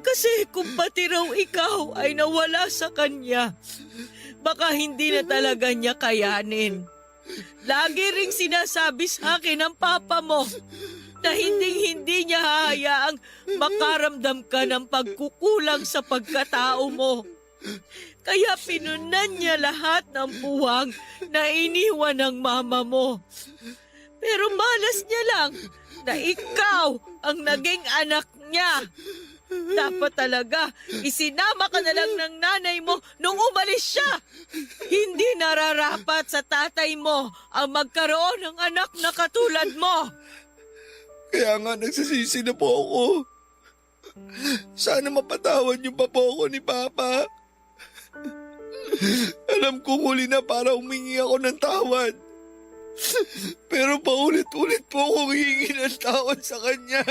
Kasi kung pati raw ikaw ay nawala sa kanya, baka hindi na talaga niya kayanin. Lagi ring sinasabi sa akin ng papa mo na hindi niya hahayaang makaramdam ka ng pagkukulang sa pagkatao mo. Kaya pinunan niya lahat ng puwang na iniwan ng mama mo. Pero malas niya lang na ikaw ang naging anak niya. Dapat talaga, isinama ka na lang ng nanay mo nung umalis siya. Hindi nararapat sa tatay mo ang magkaroon ng anak na katulad mo. Kaya nga nagsisisi na po ako. Sana mapatawad niyo pa po ako ni Papa. Alam kong huli na para humingi ako ng tawad. Pero paulit-ulit po akong hihingi ng tawad sa kanya.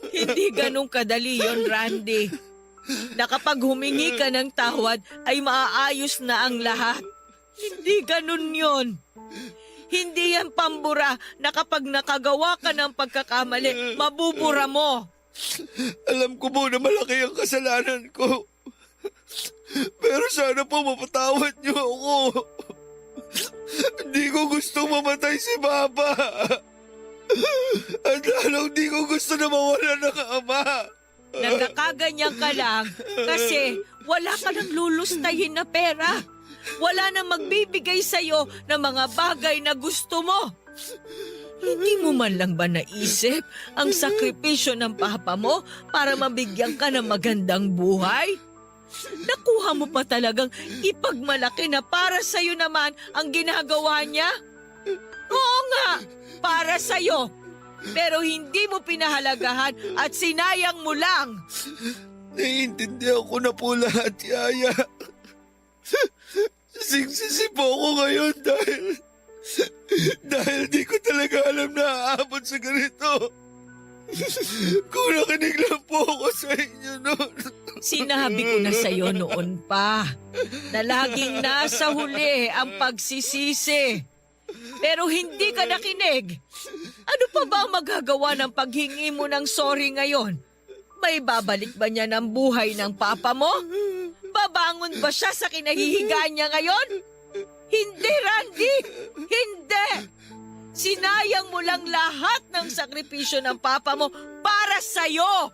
Hindi ganun kadali yon, Randy. Na kapag humingi ka ng tawad ay maaayos na ang lahat. Hindi ganun yon. Hindi yan pambura na kapag nakagawa ka ng pagkakamali, mabubura mo. Alam ko po na malaki ang kasalanan ko. Pero sana po mapatawad niyo ako. Hindi ko gustong mamatay si Papa. At lalong di ko gusto na mawala ng ama. Nagkakaganyan ka lang kasi wala ka nang lulustayin na pera. Wala nang magbibigay sa'yo ng mga bagay na gusto mo. Hindi mo man lang ba naisip ang sakripisyo ng papa mo para mabigyan ka ng magandang buhay? Nakuha mo pa talagang ipagmalaki na para sa'yo naman ang ginagawa niya? Oo nga, para sa'yo. Pero hindi mo pinahalagahan at sinayang mo lang. Naiintindihan ko na po lahat, Yaya. Singsisi po ako ngayon dahil di ko talaga alam na aabot sa ganito. Kung nakinig lang po ako sa inyo noon. Sinabi ko na sa'yo noon pa na laging nasa huli ang pagsisisi. Pero hindi ka nakinig. Ano pa ba ang magagawa ng paghingi mo ng sorry ngayon? May babalik ba niya ng buhay ng papa mo? Babangon ba siya sa kinahihigaan niya ngayon? Hindi, Randy! Hindi! Sinayang mo lang lahat ng sakripisyo ng papa mo para sa'yo!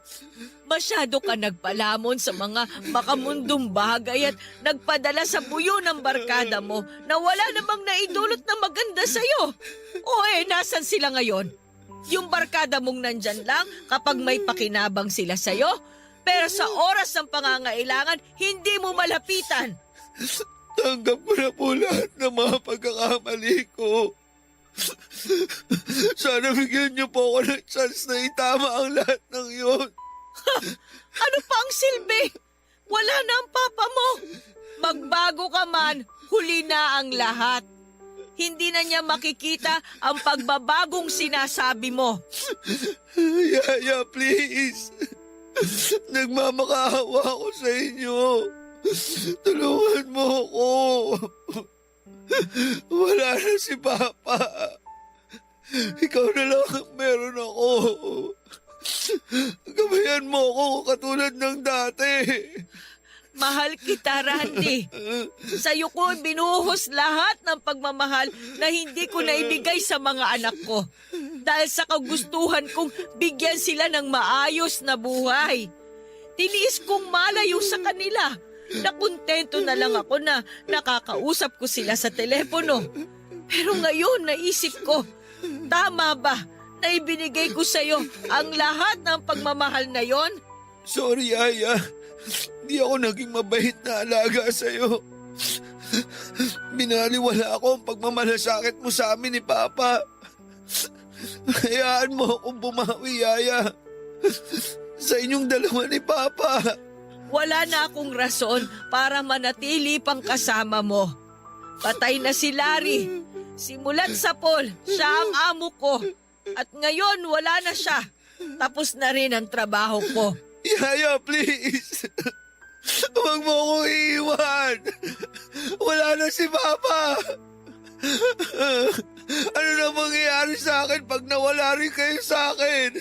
Masyado ka nagpalamon sa mga makamundong bagay at nagpadala sa buyo ng barkada mo na wala namang naidulot na maganda sa'yo. O nasan sila ngayon? Yung barkada mong nandyan lang kapag may pakinabang sila sa'yo, pero sa oras ng pangangailangan, hindi mo malapitan. Tanggap ko na po lahat ng mga pagkakamali ko. Sana bigyan niyo po ako ng chance na itama ang lahat ng yun. Ano pa ang silbi? Wala na ang papa mo. Magbago ka man, huli na ang lahat. Hindi na niya makikita ang pagbabagong sinasabi mo. Yaya, please. Nagmamakaawa ako sa inyo. Tulungan mo ako. Wala na si Papa. Ikaw na lang ang meron ako. Gabayan mo ako katulad ng dati. Mahal kita, Randy. Sa'yo ko binuhos lahat ng pagmamahal na hindi ko naibigay sa mga anak ko. Dahil sa kagustuhan kong bigyan sila ng maayos na buhay. Tiniis kong malayo sa kanila. Nakontento na lang ako na nakakausap ko sila sa telepono. Pero ngayon naisip ko, tama ba na ibinigay ko sa'yo ang lahat ng pagmamahal na yon? Sorry, Yaya. Di ako naging mabait na alaga sa'yo. Binaliwala ako ang pagmamalasakit mo sa amin ni Papa. Hayaan mo akong bumawi, Yaya. Sa inyong dalawa ni Papa. Wala na akong rason para manatili pang kasama mo. Patay na si Larry. Simulat sa Paul, siya ang amo ko. At ngayon wala na siya. Tapos na rin ang trabaho ko. Yaya, please. Huwag mo akong iiwan. Wala na si Papa. Ano na mangyayari sa akin pag nawala rin kayo sa akin?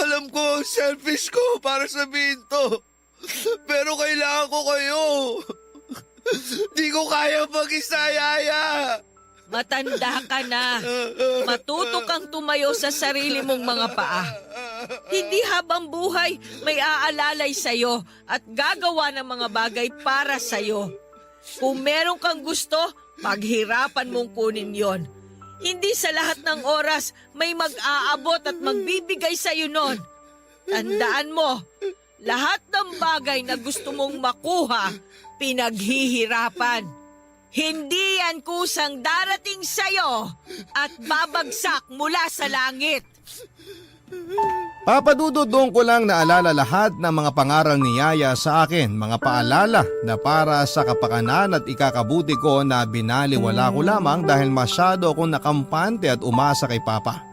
Alam ko ang selfish ko para sabihin to. Pero kailangan ko kayo. Di ko kaya mag-isa, Yaya. Matanda ka na. Matuto kang tumayo sa sarili mong mga paa. Hindi habang buhay may aalalay sa'yo at gagawa ng mga bagay para sa'yo. Kung meron kang gusto, paghirapan mong kunin yon. Hindi sa lahat ng oras may mag-aabot at magbibigay sa'yo nun. Tandaan mo, lahat ng bagay na gusto mong makuha, pinaghihirapan. Hindi yan kusang darating sa'yo at babagsak mula sa langit. Papa Dudut, doon ko lang naalala lahat ng mga pangaral ni Yaya sa akin, mga paalala na para sa kapakanan at ikakabuti ko na binaliwala ko lamang dahil masyado akong nakampante at umasa kay Papa.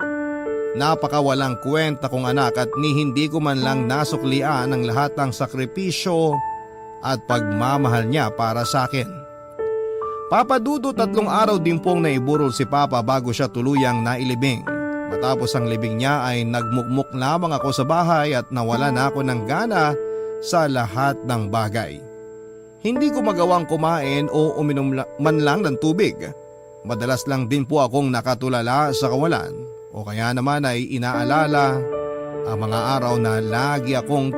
Napakawalang kwenta kong anak at ni hindi ko man lang nasuklian ang lahat ng sakripisyo at pagmamahal niya para sa akin. Papa Dudut, 3 araw din pong naiburol si Papa bago siya tuluyang nailibing. Matapos ang libing niya ay nagmukmuk lamang ako sa bahay at nawala na ako ng gana sa lahat ng bagay. Hindi ko magawang kumain o uminom man lang ng tubig. Madalas lang din po akong nakatulala sa kawalan o kaya naman ay inaalala ang mga araw na lagi akong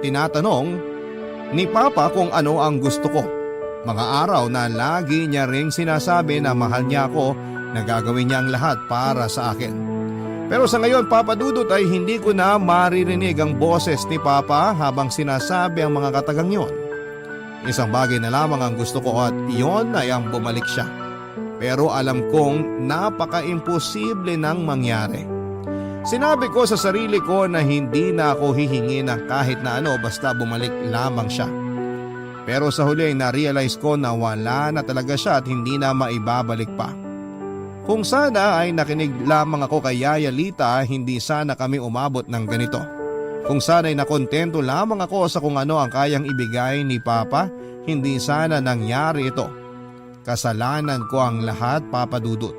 tinatanong ni Papa kung ano ang gusto ko. Mga araw na lagi niya ring sinasabi na mahal niya ako na gagawin niya ang lahat para sa akin. Pero sa ngayon, Papa Dudut, ay hindi ko na maririnig ang boses ni Papa habang sinasabi ang mga katagang yon. Isang bagay na lamang ang gusto ko at iyon ay ang bumalik siya. Pero alam kong napaka-imposible nang mangyari. Sinabi ko sa sarili ko na hindi na ako hihingi ng kahit na ano basta bumalik lamang siya. Pero sa huli ay na-realize ko na wala na talaga siya at hindi na maibabalik pa. Kung sana ay nakinig lamang ako kay Yaya Lita, hindi sana kami umabot ng ganito. Kung sana ay nakontento lamang ako sa kung ano ang kayang ibigay ni Papa, hindi sana nangyari ito. Kasalanan ko ang lahat, Papa Dudut.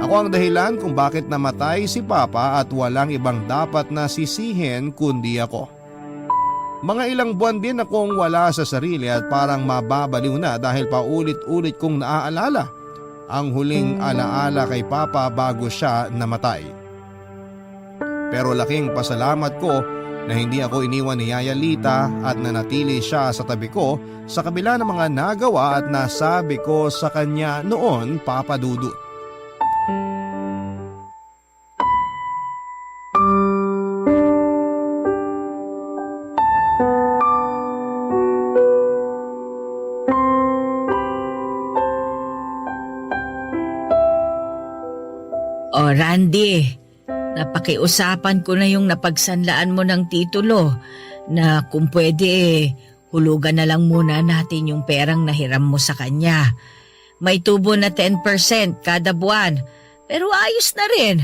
Ako ang dahilan kung bakit namatay si Papa at walang ibang dapat na sisihin kundi ako. Mga ilang buwan din akong wala sa sarili at parang mababaliw na dahil paulit-ulit kong naaalala ang huling alaala kay Papa bago siya namatay. Pero laking pasalamat ko na hindi ako iniwan ni Yaya Lita at nanatili siya sa tabi ko sa kabila ng mga nagawa at nasabi ko sa kanya noon, Papa Dudut. O Randy, napakiusapan ko na yung napagsanlaan mo ng titulo na kung pwede hulugan na lang muna natin yung perang nahiram mo sa kanya. May tubo na 10% kada buwan, pero ayos na rin.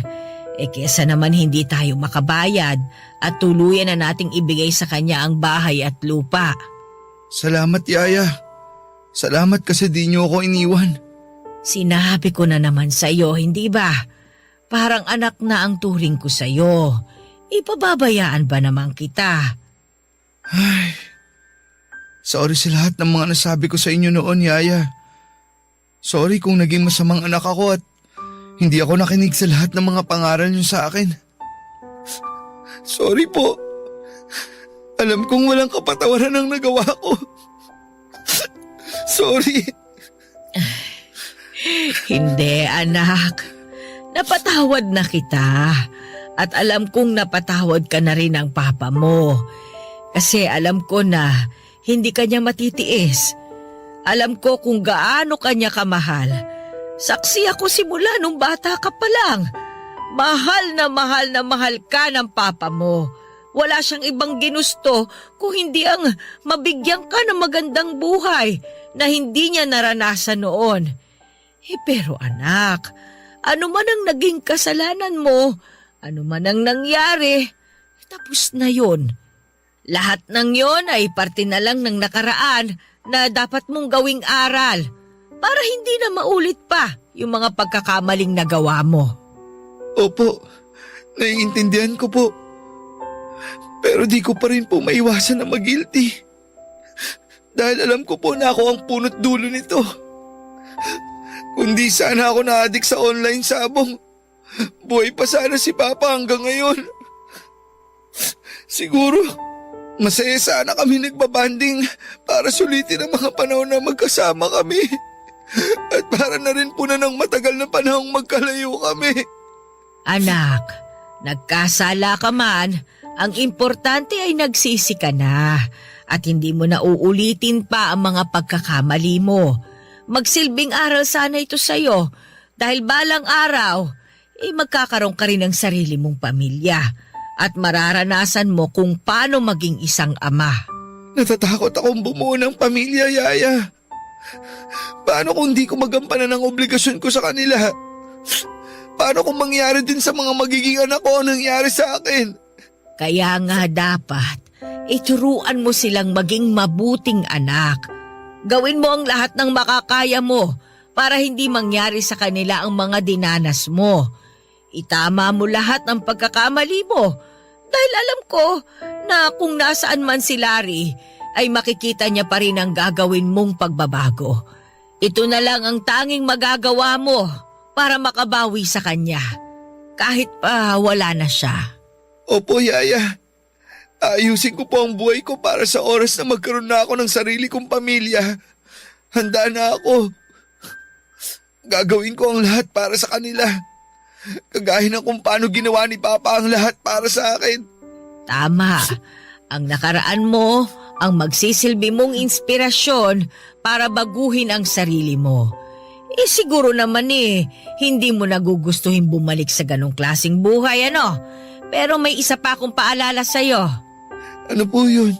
Kesa naman hindi tayo makabayad at tuluyan na nating ibigay sa kanya ang bahay at lupa. Salamat, Yaya. Salamat kasi di niyo ako iniwan. Sinabi ko na naman sa iyo, hindi ba? Parang anak na ang turing ko sa'yo. Ipababayaan ba naman kita? Ay, sorry sa lahat ng mga nasabi ko sa inyo noon, Yaya. Sorry kung naging masamang anak ako at hindi ako nakinig sa lahat ng mga pangaral niyo sa akin. Sorry po. Alam kong walang kapatawaran ang nagawa ko. Sorry. Hindi, anak. Napatawad na kita at alam kong napatawad ka na rin ng papa mo. Kasi alam ko na hindi kanya matitiis. Alam ko kung gaano kanya kamahal. Saksi ako simula nung bata ka pa lang. Mahal na mahal ka ng papa mo. Wala siyang ibang ginusto kung hindi ang mabigyan ka ng magandang buhay na hindi niya naranasan noon. Pero anak, ano man ang naging kasalanan mo, ano man ang nangyari, tapos na yun. Lahat ng yon ay parte na lang ng nakaraan na dapat mong gawing aral. para hindi na maulit pa yung mga pagkakamaling nagawa mo. Opo, naiintindihan ko po. Pero di ko pa rin po maiwasan na mag-guilty. Dahil alam ko po na ako ang punot dulo nito. Kundi sana ako na-addict sa online sabong. Buhay pa sana si Papa hanggang ngayon. Siguro, masaya sana kami nagbabanding para sulitin ang mga panahon na magkasama kami. At para na rin po na ng matagal na panahong magkalayo kami. Anak, nagkasala ka man, ang importante ay nagsisi ka na at hindi mo na uulitin pa ang mga pagkakamali mo. Magsilbing aral sana ito sa'yo dahil balang araw, magkakaroon ka rin ng sarili mong pamilya at mararanasan mo kung paano maging isang ama. Natatakot akong bumuo ng pamilya, Yaya. Paano kung di ko magampanan ang obligasyon ko sa kanila? Paano kung mangyari din sa mga magiging anak ko ang nangyari sa akin? Kaya nga dapat, ituruan mo silang maging mabuting anak. Gawin mo ang lahat ng makakaya mo para hindi mangyari sa kanila ang mga dinanas mo. Itama mo lahat ng pagkakamali mo dahil alam ko na kung nasaan man si Larry ay makikita niya pa rin ang gagawin mong pagbabago. Ito na lang ang tanging magagawa mo para makabawi sa kanya kahit pa wala na siya. Opo, Yaya. Ayusin ko po ang buhay ko para sa oras na magkaroon na ako ng sarili kong pamilya. Handa na ako. Gagawin ko ang lahat para sa kanila. Kagaya ng kung paano ginawa ni Papa ang lahat para sa akin. Tama. Ang nakaraan mo ang magsisilbi mong inspirasyon para baguhin ang sarili mo. Siguro naman hindi mo nagugustuhin bumalik sa ganong klaseng buhay, ano? Pero may isa pa akong paalala sa'yo. Ano po yun?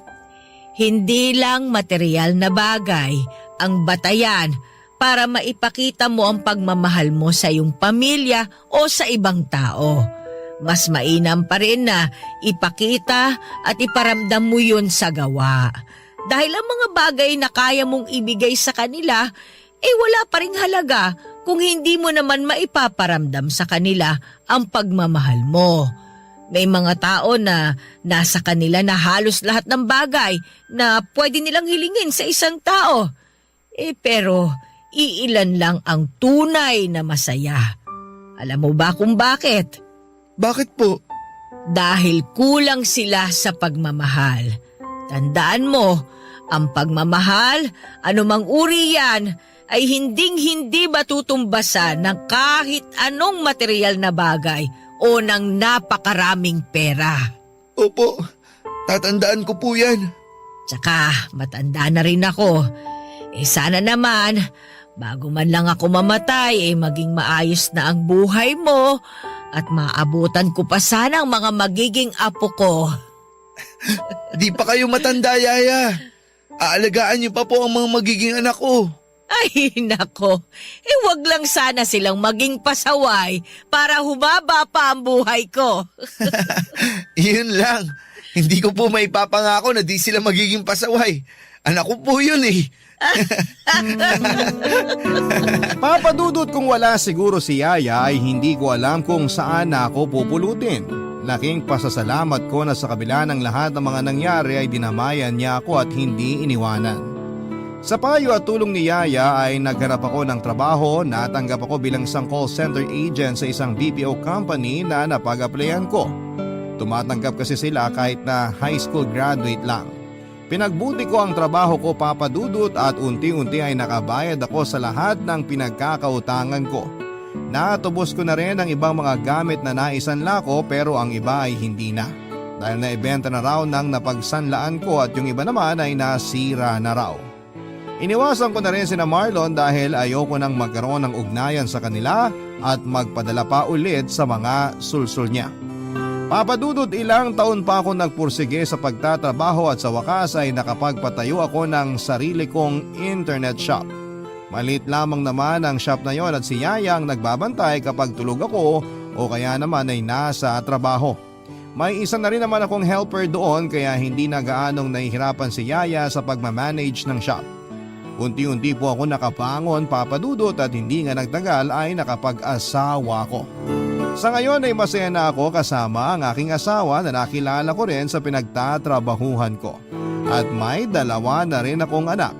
Hindi lang material na bagay ang batayan para maipakita mo ang pagmamahal mo sa iyong pamilya o sa ibang tao. Mas mainam pa rin na ipakita at iparamdam mo yun sa gawa. Dahil ang mga bagay na kaya mong ibigay sa kanila, wala pa ring halaga kung hindi mo naman maipaparamdam sa kanila ang pagmamahal mo. May mga tao na nasa kanila na halos lahat ng bagay na pwede nilang hilingin sa isang tao. Pero iilan lang ang tunay na masaya. Alam mo ba kung bakit? Bakit po? Dahil kulang sila sa pagmamahal. Tandaan mo, ang pagmamahal, anumang uri yan, ay hinding-hindi matutumbasan ng kahit anong material na bagay o ng napakaraming pera. Opo, tatandaan ko po yan. Tsaka matanda na rin ako. Sana naman, bago man lang ako mamatay, maging maayos na ang buhay mo at maabutan ko pa sana ang mga magiging apo ko. Di pa kayo matanda, Yaya. Aalagaan niyo pa po ang mga magiging anak ko. Ay, nako. Wag lang sana silang maging pasaway para humaba pa ang buhay ko. Yun lang. Hindi ko po maipapangako na di sila magiging pasaway. Anak ko po yun Papadudot kung wala siguro si Yaya ay hindi ko alam kung saan na ako pupulutin. Laking pasasalamat ko na sa kabila ng lahat ng mga nangyari ay dinamayan niya ako at hindi iniwanan. Sa payo at tulong ni Yaya ay naghanap ako ng trabaho, natanggap ako bilang isang call center agent sa isang BPO company na napag-applyan ko. Tumatanggap kasi sila kahit na high school graduate lang. Pinagbuti ko ang trabaho ko, Papa Dudut, at unti-unti ay nakabayad ako sa lahat ng pinagkakautangan ko. Natubos ko na rin ang ibang mga gamit na naisanla ko pero ang iba ay hindi na. Dahil naibenta na raw ng napagsanlaan ko at yung iba naman ay nasira na raw. Iniwasan ko na rin sina Marlon dahil ayoko nang magkaroon ng ugnayan sa kanila at magpadala pa ulit sa mga sulsul niya. Papadudod, ilang taon pa ako nagpursige sa pagtatrabaho at sa wakas ay nakapagpatayo ako ng sarili kong internet shop. Maliit lamang naman ang shop na yon at si Yaya ang nagbabantay kapag tulog ako o kaya naman ay nasa trabaho. May isa na rin naman akong helper doon kaya hindi na gaanong nahihirapan si Yaya sa pagmamanage ng shop. Unti-unti po ako nakapangon, Papa Dudut, at hindi nga nagtagal ay nakapag-asawa ko. Sa ngayon ay masaya na ako kasama ang aking asawa na nakilala ko rin sa pinagtatrabahuhan ko. At may 2 na rin akong anak.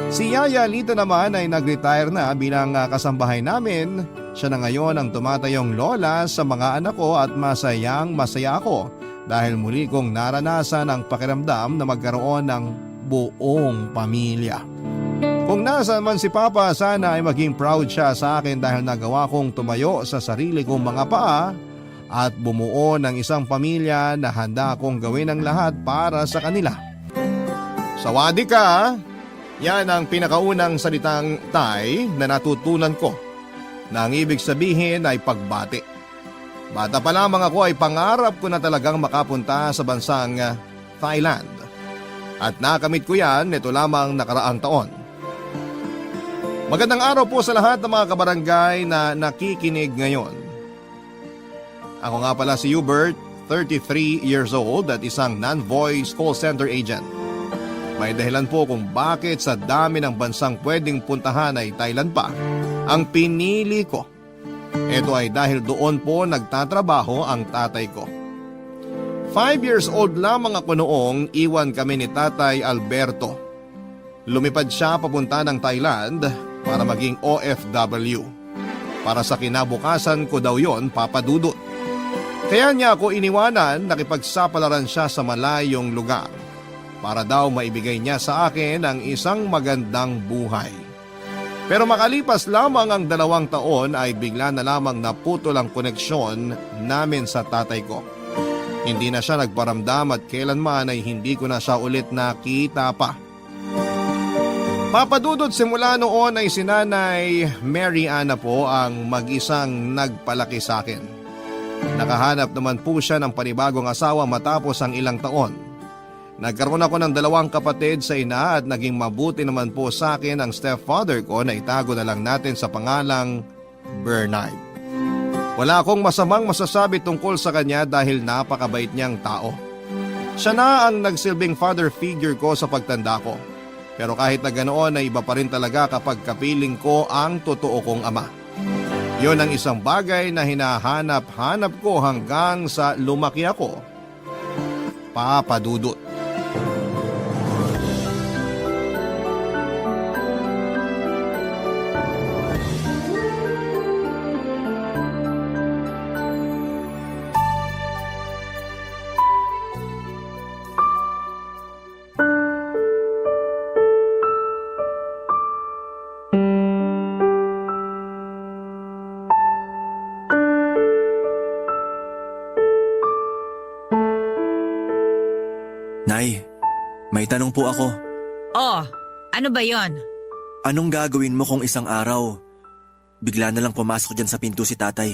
Si Yaya Lito naman ay nag-retire na bilang kasambahay namin. Siya na ngayon ang tumatayong lola sa mga anak ko at masayang masaya ako dahil muli kong naranasan ang pakiramdam na magkaroon ng buong pamilya. Kung nasaan man si Papa, sana ay maging proud siya sa akin dahil nagawa kong tumayo sa sarili kong mga paa at bumuo ng isang pamilya na handa kong gawin ang lahat para sa kanila. Sawadi ka! Yan ang pinakaunang salitang Thai na natutunan ko na ang ibig sabihin ay pagbati. Bata pa lamang ako ay pangarap ko na talagang makapunta sa bansang Thailand. At nakamit ko yan nito lamang nakaraang taon. Magandang araw po sa lahat ng mga kabarangay na nakikinig ngayon. Ako nga pala si Hubert, 33 years old at isang non-voice call center agent. May dahilan po kung bakit sa dami ng bansang pwedeng puntahan ay Thailand pa ang pinili ko. Ito ay dahil doon po nagtatrabaho ang tatay ko. 5 years old lamang ako noong iwan kami ni Tatay Alberto. Lumipad siya papunta ng Thailand para maging OFW. Para sa kinabukasan ko daw yon, Papa Dudut. Kaya niya ako iniwanan, nakipagsapalaran siya sa malayong lugar para daw maibigay niya sa akin ang isang magandang buhay. Pero makalipas lamang ang 2 taon ay bigla na lamang naputol ang koneksyon namin sa tatay ko. Hindi na siya nagparamdam at kailanman ay hindi ko na siya ulit nakita pa. Papa Dudut, simula noon ay si Nanay Mary Ana po ang mag-isang nagpalaki sa akin. Nakahanap naman po siya ng panibagong asawa matapos ang ilang taon. Nagkaroon ako ng 2 kapatid sa ina at naging mabuti naman po sa akin ang stepfather ko na itago na lang natin sa pangalang Bernard. Wala akong masamang masasabi tungkol sa kanya dahil napakabait niyang tao. Siya na ang nagsilbing father figure ko sa pagtanda ko. Pero kahit na ganoon ay iba pa rin talaga kapag kapiling ko ang totoo kong ama. Yon ang isang bagay na hinahanap-hanap ko hanggang sa lumaki ako. Papa Dudut. Nay, may tanong po ako. Oh, ano ba yon? Anong gagawin mo kung isang araw, bigla na lang pumasok dyan sa pinto si tatay?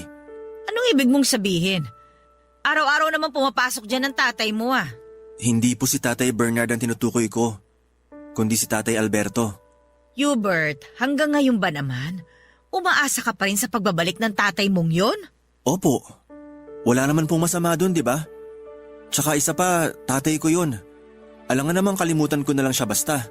Anong ibig mong sabihin? Araw-araw naman pumapasok dyan ng tatay mo ah. Hindi po si Tatay Bernard ang tinutukoy ko, kundi si Tatay Alberto. Hubert, hanggang ngayon ba naman? Umaasa ka pa rin sa pagbabalik ng tatay mong yon? Opo, wala naman pong masama dun, di ba? Tsaka isa pa, tatay ko yun. Alangan naman kalimutan ko na lang siya basta.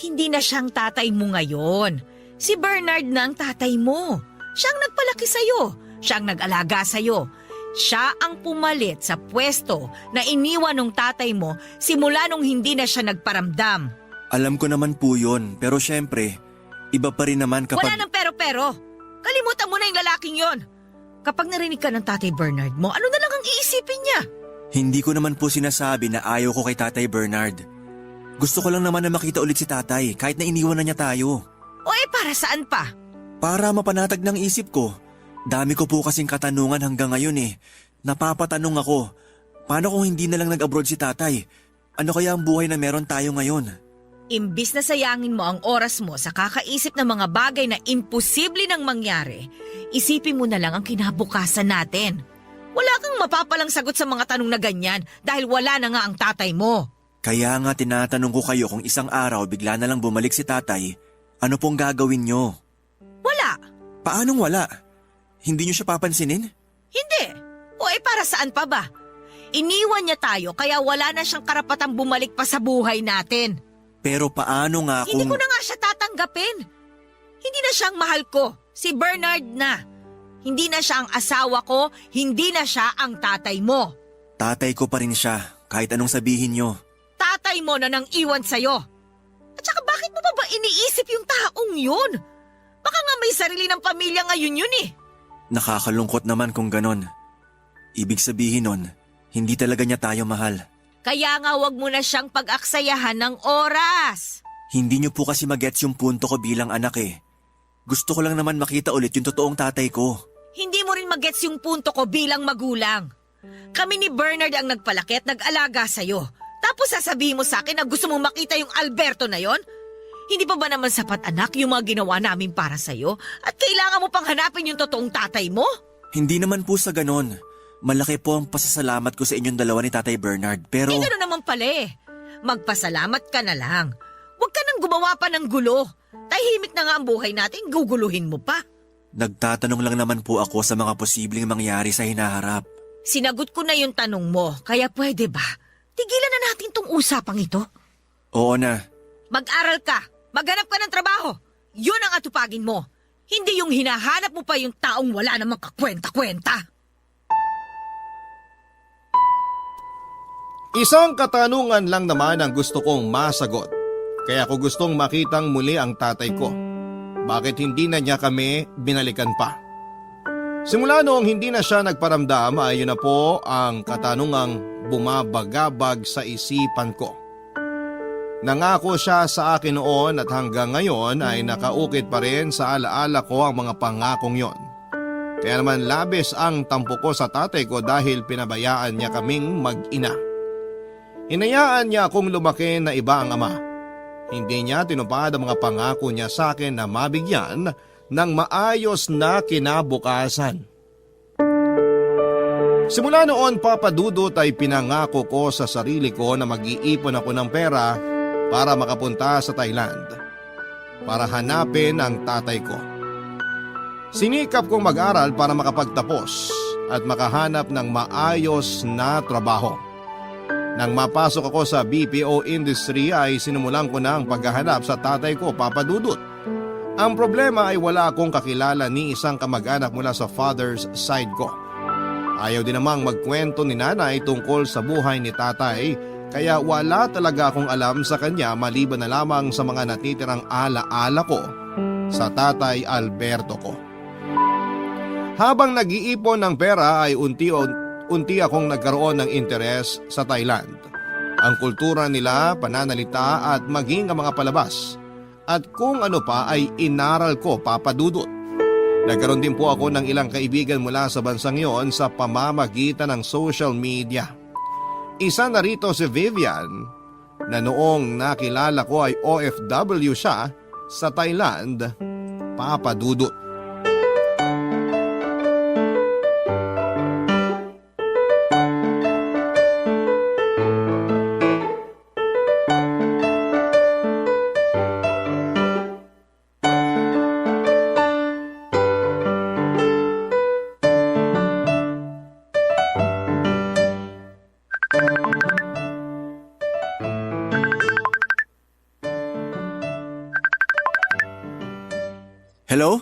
Hindi na siyang tatay mo ngayon. Si Bernard na ang tatay mo. Siyang nagpalaki sa'yo. Siyang nag-alaga sa'yo. Siya ang pumalit sa pwesto na iniwan ng tatay mo simula nung hindi na siya nagparamdam. Alam ko naman po yun, pero syempre, iba pa rin naman kapag… Wala nang pero-pero. Kalimutan mo na yung lalaking yon. Kapag narinig ka ng tatay Bernard mo, ano na lang ang iisipin niya? Hindi ko naman po sinasabi na ayaw ko kay Tatay Bernard. Gusto ko lang naman na makita ulit si tatay kahit na iniwan na niya tayo. O para saan pa? Para mapanatag ng isip ko. Dami ko po kasing katanungan hanggang ngayon eh. Napapatanong ako, paano kung hindi na lang nag-abroad si tatay? Ano kaya ang buhay na meron tayo ngayon? Imbis na sayangin mo ang oras mo sa kakaisip ng mga bagay na imposible nang mangyari, isipin mo na lang ang kinabukasan natin. Wala kang mapapalang sagot sa mga tanong na ganyan dahil wala na nga ang tatay mo. Kaya nga tinatanong ko kayo kung isang araw bigla na lang bumalik si tatay, ano pong gagawin nyo? Wala. Paanong wala? Hindi nyo siya papansinin? Hindi. O para saan pa ba? Iniwan niya tayo kaya wala na siyang karapatang bumalik pa sa buhay natin. Pero paano nga Hindi kung... ko na nga siya tatanggapin. Hindi na siyang mahal ko. Si Bernard na. Hindi na siya ang asawa ko, hindi na siya ang tatay mo. Tatay ko pa rin siya, kahit anong sabihin nyo. Tatay mo na nang iwan sa'yo. At saka bakit mo pa ba iniisip yung taong yun? Baka nga may sarili ng pamilya ngayon yun eh. Nakakalungkot naman kung ganon. Ibig sabihin nun, hindi talaga niya tayo mahal. Kaya nga wag mo na siyang pag-aksayahan ng oras. Hindi niyo po kasi magets yung punto ko bilang anak eh. Gusto ko lang naman makita ulit yung totoong tatay ko. Hindi mo rin magets yung punto ko bilang magulang. Kami ni Bernard ang nagpalaki at nag-alaga sa'yo. Tapos sasabihin mo sa akin na gusto mong makita yung Alberto na yon? Hindi pa ba naman sapat anak yung mga ginawa namin para sa'yo? At kailangan mo pang hanapin yung totoong tatay mo? Hindi naman po sa ganon. Malaki po ang pasasalamat ko sa inyong dalawa ni Tatay Bernard, pero... Hindi gano'n naman pala eh. Magpasalamat ka na lang. Huwag ka nang gumawa pa ng gulo. Tahimik na nga ang buhay natin, guguluhin mo pa. Nagtatanong lang naman po ako sa mga posibleng mangyari sa hinaharap. Sinagot ko na yung tanong mo, kaya pwede ba? Tigilan na natin tong usapang ito. Oo na. Mag-aral ka, maghanap ka ng trabaho. Yun ang atupagin mo. Hindi yung hinahanap mo pa yung taong wala namang kakwenta-kwenta. Isang katanungan lang naman ang gusto kong masagot. Kaya ko gustong makitang muli ang tatay ko. Bakit hindi na niya kami binalikan pa? Simula noong hindi na siya nagparamdam ay yun na po ang katanungang bumabagabag sa isipan ko. Nangako siya sa akin noon at hanggang ngayon ay nakaukit pa rin sa alaala ko ang mga pangakong yon. Kaya naman labis ang tampo ko sa tatay ko dahil pinabayaan niya kaming mag-ina. Hinayaan niya akong lumaki na iba ang ama. Hindi niya tinupad ang mga pangako niya sa akin na mabigyan ng maayos na kinabukasan. Simula noon, Papa Dudut, ay pinangako ko sa sarili ko na mag-iipon ako ng pera para makapunta sa Thailand para hanapin ang tatay ko. Sinikap kong mag-aral para makapagtapos at makahanap ng maayos na trabaho. Nang mapasok ako sa BPO industry ay sinimulan ko na ang paghahanap sa tatay ko, Papa Dudut. Ang problema ay wala akong kakilala ni isang kamag-anak mula sa father's side ko. Ayaw din namang magkwento ni nanay tungkol sa buhay ni tatay, kaya wala talaga akong alam sa kanya maliban na lamang sa mga natitirang ala-ala ko sa tatay Alberto ko. Habang nag-iipon ng pera ay unti akong nagkaroon ng interes sa Thailand. Ang kultura nila, pananalita at maging ang mga palabas. At kung ano pa ay inaral ko, Papa Dudut. Nagkaroon din po ako ng ilang kaibigan mula sa bansang yon sa pamamagitan ng social media. Isa na rito si Vivian na noong nakilala ko ay OFW siya sa Thailand, Papa Dudut. Hello?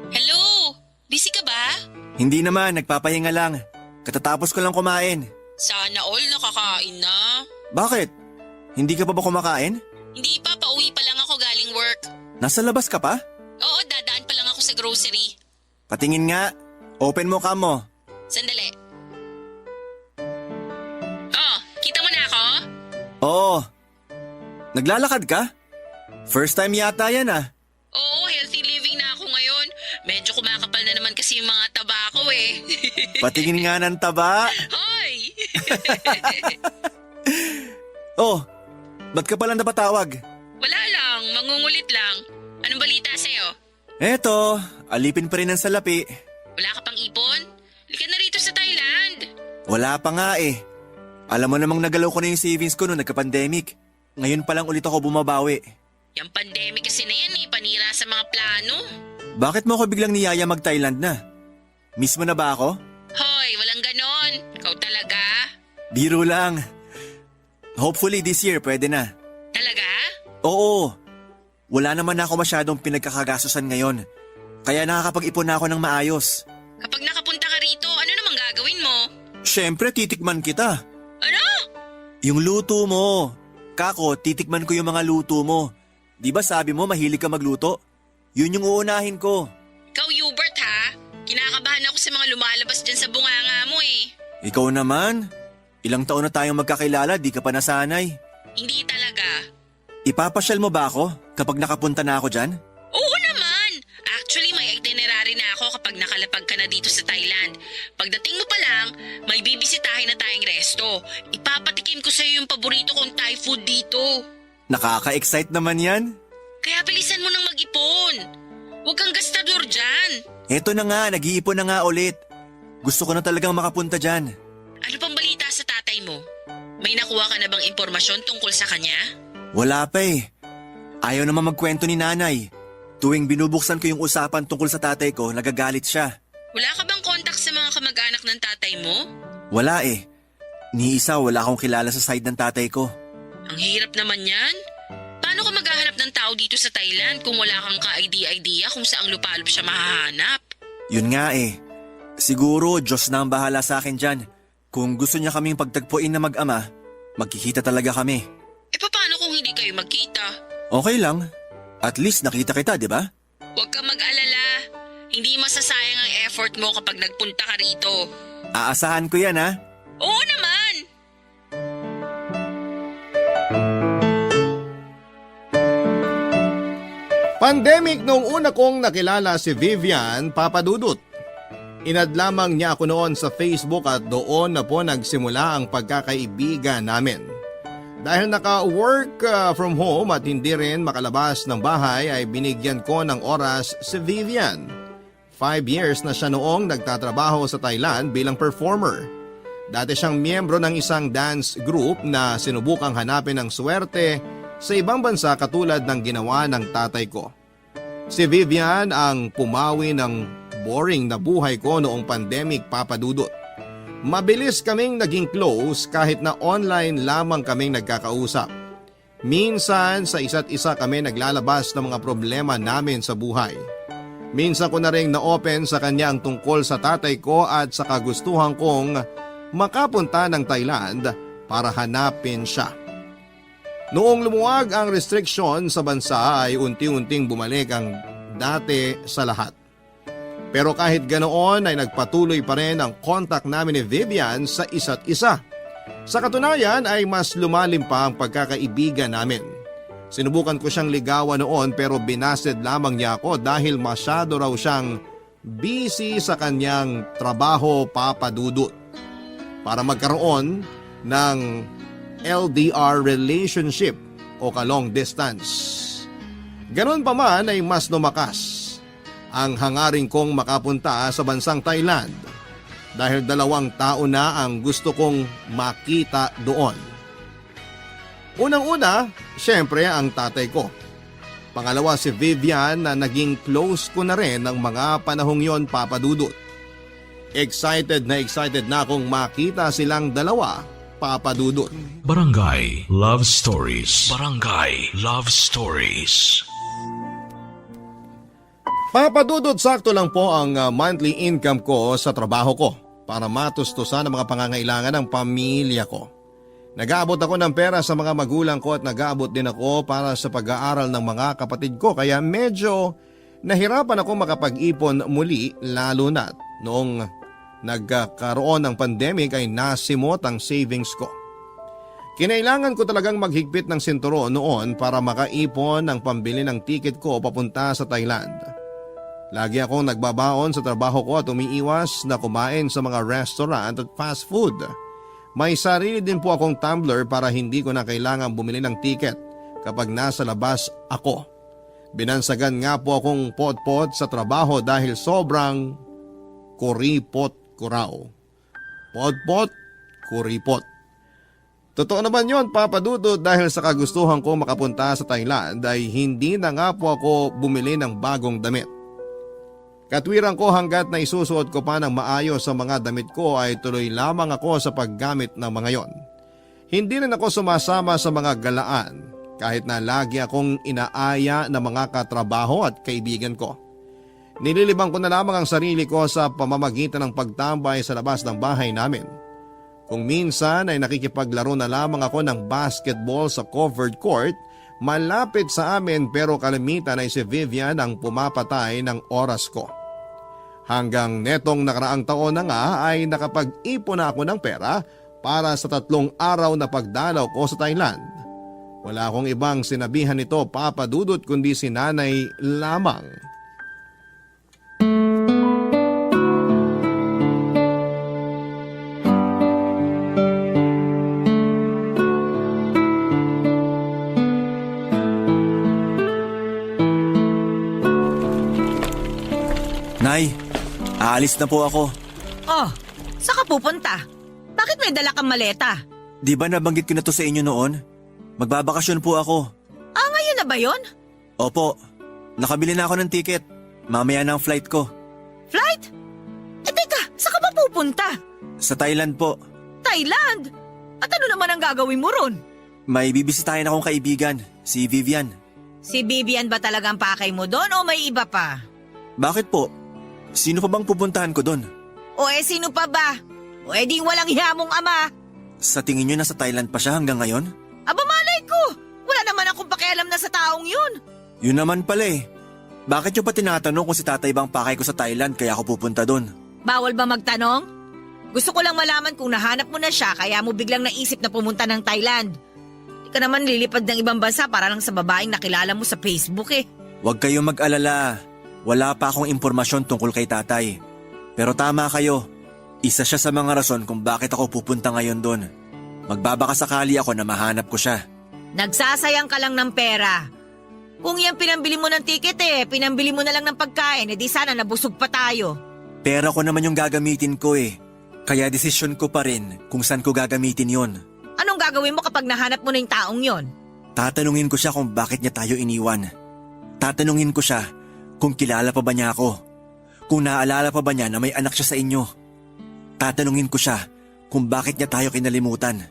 Hello? Busy ka ba? Hindi naman, nagpapahinga lang. Katatapos ko lang kumain. Sana all nakakain na. Bakit? Hindi ka pa ba kumakain? Hindi pa, pauwi pa lang ako galing work. Nasa labas ka pa? Oo, dadaan pa lang ako sa grocery. Patingin nga. Open mo cam mo. Sandali. Oh, kita mo na ako? Oo. Naglalakad ka? First time yata yan ah. Oo, healthy living na ako ngayon. Medyo kumakapal na naman kasi yung mga taba ko eh. Patingin nga ng taba. Hoy! Oh, ba't ka palang napatawag? Wala lang, mangungulit lang. Anong balita sa'yo? Eto, alipin pa rin ang salapi. Wala ka pang ipon? Lika na rito sa Thailand. Wala pa nga eh. Alam mo namang nagalaw ko na yung savings ko noong nagka-pandemic. Ngayon pa lang ulit ako bumabawi. Yung pandemic kasi na yan eh, panira sa mga plano. Bakit mo ako biglang niyaya mag-Thailand na? Miss mo na ba ako? Hoy, walang ganon. Ikaw talaga? Biro lang. Hopefully this year pwede na. Talaga? Oo, wala naman ako masyadong pinagkakagastusan ngayon. Kaya nakakapag-ipon na ako ng maayos. Kapag nakapunta ka rito, ano namang gagawin mo? Siyempre, titikman kita. Ano? Yung luto mo. Kako, titikman ko yung mga luto mo. Di ba sabi mo mahilig ka magluto? Yun yung uunahin ko. Ikaw, Hubert, ha? Kinakabahan ako sa mga lumalabas dyan sa bunganga mo eh. Ikaw naman? Ilang taon na tayong magkakilala, di ka pa nasanay. Hindi talaga. Ipapasyal mo ba ako kapag nakapunta na ako dyan? Oo naman. Actually, may itinerary na ako kapag nakalapag ka na dito sa Thailand. Pagdating mo pa lang, may bibisitahin na tayong resto. Ipapatikim ko sa'yo yung paborito kong Thai food dito. Nakaka-excite naman yan. Kaya bilisan mo nang mag-ipon. Huwag kang gastador dyan. Eto na nga, nag-iipon na nga ulit. Gusto ko na talagang makapunta dyan. Ano pang balita sa tatay mo? May nakuha ka na bang impormasyon tungkol sa kanya? Wala pa eh. Ayaw naman magkwento ni nanay. Tuwing binubuksan ko yung usapan tungkol sa tatay ko, nagagalit siya. Wala ka bang kontak sa mga kamag-anak ng tatay mo? Wala eh. Ni isa wala akong kilala sa side ng tatay ko. Ang hirap naman yan. Paano ka maghahanap ng tao dito sa Thailand kung wala kang ka-idea kung saang lupalop siya mahahanap? Yun nga eh. Siguro Diyos na ang bahala sa akin dyan. Kung gusto niya kaming pagtagpuin na mag-ama, magkikita talaga kami. E paano kung hindi kayo magkita? Okay lang. At least nakita kita, di ba? Huwag kang mag-alala. Hindi masasayang ang effort mo kapag nagpunta ka rito. Aasahan ko yan ha. Oo naman! Pandemic nung una kong nakilala si Vivian Papadudut. Inad lamang niya ako noon sa Facebook at doon na po nagsimula ang pagkakaibigan namin. Dahil naka-work from home at hindi rin makalabas ng bahay ay binigyan ko ng oras si Vivian. 5 years na siya noong nagtatrabaho sa Thailand bilang performer. Dati siyang miyembro ng isang dance group na sinubukang hanapin ng swerte sa ibang bansa katulad ng ginawa ng tatay ko. Si Vivian ang pumawi ng boring na buhay ko noong pandemic, Papadudut. Mabilis kaming naging close kahit na online lamang kaming nagkakausap. Minsan sa isa't isa kami naglalabas ng mga problema namin sa buhay. Minsan ko na rin na-open sa kanya ang tungkol sa tatay ko at sa kagustuhan kong makapunta ng Thailand para hanapin siya. Noong lumuwag ang restriction sa bansa ay unti-unting bumalik ang dati sa lahat. Pero kahit ganoon ay nagpatuloy pa rin ang contact namin ni Vivian sa isa't isa. Sa katunayan ay mas lumalim pa ang pagkakaibigan namin. Sinubukan ko siyang ligawan noon pero binasted lamang niya ako dahil masyado raw siyang busy sa kanyang trabaho, Papadudut. Para magkaroon ng LDR relationship o ka-long distance. Ganon pa man ay mas lumakas ang hangarin kong makapunta sa bansang Thailand dahil 2 taon na ang gusto kong makita doon. Unang-una, syempre ang tatay ko. Pangalawa si Vivian na naging close ko na rin ng mga panahong yon, Papadudut. Excited na akong makita silang dalawa, Papadudut. Barangay Love Stories. Barangay Love Stories. Papadudot, sakto lang po ang monthly income ko sa trabaho ko para matustusan ang mga pangangailangan ng pamilya ko. Nag-aabot ako ng pera sa mga magulang ko at nag-aabot din ako para sa pag-aaral ng mga kapatid ko kaya medyo nahirapan ako makapag-ipon muli lalo na noong nagkaroon ng pandemic ay nasimot ang savings ko. Kinailangan ko talagang maghigpit ng sinturon noon para makaipon ng pambili ng ticket ko papunta sa Thailand. Lagi akong nagbabaon sa trabaho ko at umiiwas na kumain sa mga restaurant at fast food. May sarili din po akong tumbler para hindi ko na kailangan bumili ng ticket kapag nasa labas ako. Binansagan nga po akong pot-pot sa trabaho dahil sobrang kuripot ko raw. Pot-pot, kuripot. Totoo naman yon, Papadudut, dahil sa kagustuhan ko makapunta sa Thailand ay hindi na nga po ako bumili ng bagong damit. Katwiran ko hanggat na isusuot ko pa ng maayos sa mga damit ko ay tuloy lamang ako sa paggamit ng mga yon. Hindi rin ako sumasama sa mga galaan kahit na lagi akong inaaya ng mga katrabaho at kaibigan ko. Nililibang ko na lamang ang sarili ko sa pamamagitan ng pagtambay sa labas ng bahay namin. Kung minsan ay nakikipaglaro na lamang ako ng basketball sa covered court malapit sa amin, pero kalimitan ay si Vivian ang pumapatay ng oras ko. Hanggang netong nakaraang taon na nga ay nakapag-ipon na ako ng pera para sa 3 araw na pagdalaw ko sa Thailand. Wala akong ibang sinabihan nito, Papa Dudut, kundi si nanay lamang. Nay, aalis na po ako. Oh, saan ka pupunta? Bakit may dala kang maleta? Di ba nabanggit ko na to sa inyo noon? Magbabakasyon po ako. Ah, ngayon na ba yon? Opo, nakabili na ako ng ticket. Mamaya na ang flight ko. Flight? Eh teka, saan ka ba pupunta? Sa Thailand po. Thailand? At ano naman ang gagawin mo ron? May bibisitahin akong kaibigan, si Vivian. Si Vivian ba talagang pakay mo doon o may iba pa? Bakit po? Sino pa bang pupuntahan ko doon? O sino pa ba? O di walang hiyamong ama. Sa tingin nyo nasa Thailand pa siya hanggang ngayon? Aba malay ko, wala naman akong pakialam na sa taong yun. Yun naman pala eh. Bakit nyo pa tinatanong kung si tatay bang pakay ko sa Thailand kaya ako pupunta doon? Bawal ba magtanong? Gusto ko lang malaman kung nahanap mo na siya kaya mo biglang naisip na pumunta ng Thailand. Di ka naman lilipad ng ibang bansa para lang sa babaeng nakilala mo sa Facebook eh. Huwag kayong mag-alala. Wala pa akong impormasyon tungkol kay tatay. Pero tama kayo. Isa siya sa mga rason kung bakit ako pupunta ngayon doon. Magbabaka sakali ako na mahanap ko siya. Nagsasayang ka lang ng pera. Kung yan pinambili mo ng tiket pinambili mo na lang ng pagkain, di sana nabusog pa tayo. Pera ko naman yung gagamitin ko eh. Kaya desisyon ko pa rin kung saan ko gagamitin yon. Anong gagawin mo kapag nahanap mo na yung taong yon? Tatanungin ko siya kung bakit niya tayo iniwan. Tatanungin ko siya kung kilala pa ba niya ako. Kung naalala pa ba niya na may anak siya sa inyo. Tatanungin ko siya kung bakit niya tayo kinalimutan.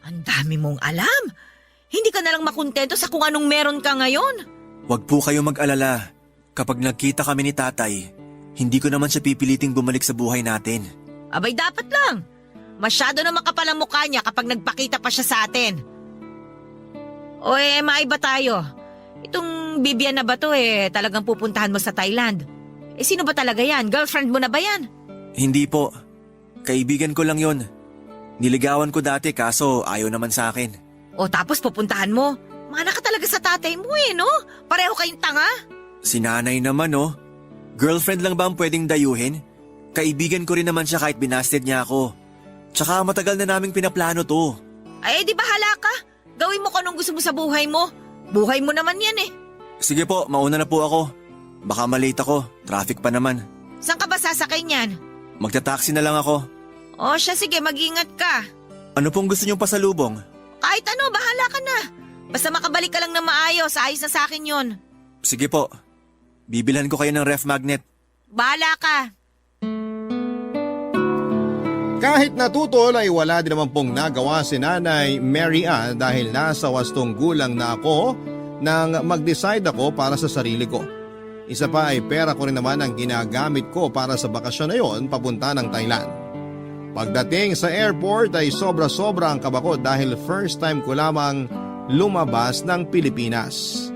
Ang dami mong alam. Hindi ka nalang makontento sa kung anong meron ka ngayon. Huwag po kayo mag-alala. Kapag nagkita kami ni tatay, hindi ko naman siya pipiliting bumalik sa buhay natin. Abay dapat lang. Masyado na makapal ang mukha niya kapag nagpakita pa siya sa atin. O maiba tayo. Itong Vivian na ba to talagang pupuntahan mo sa Thailand? Sino ba talaga yan? Girlfriend mo na ba yan? Hindi po. Kaibigan ko lang yon. Niligawan ko dati kaso ayaw naman sa akin. O tapos pupuntahan mo? Mana ka talaga sa tatay mo no? Pareho kayong tanga. Si nanay naman oh. Girlfriend lang ba ang pwedeng dayuhin? Kaibigan ko rin naman siya kahit binasted niya ako. Tsaka matagal na naming pinaplano to. Ay di bahala ka. Gawin mo kung anong gusto mo sa buhay mo. Buhay mo naman yan Sige po, mauna na po ako. Baka malate ako, traffic pa naman. Saan ka ba sasakay niyan? Magta-taxi na lang ako. O siya sige, mag-ingat ka. Ano pong gusto niyong pasalubong? Kahit ano, bahala ka na. Basta makabalik ka lang na maayos, ayos na sa akin yon. Sige po, bibilhan ko kayo ng ref magnet. Bahala ka. Kahit natutol ay wala din naman pong nagawa si Nanay Mary Ann dahil nasa wastong gulang na ako nang mag-decide ako para sa sarili ko. Isa pa ay pera ko rin naman ang ginagamit ko para sa bakasyon na yon papunta ng Thailand. Pagdating sa airport ay sobra-sobra ang kaba ko dahil first time ko lamang lumabas ng Pilipinas.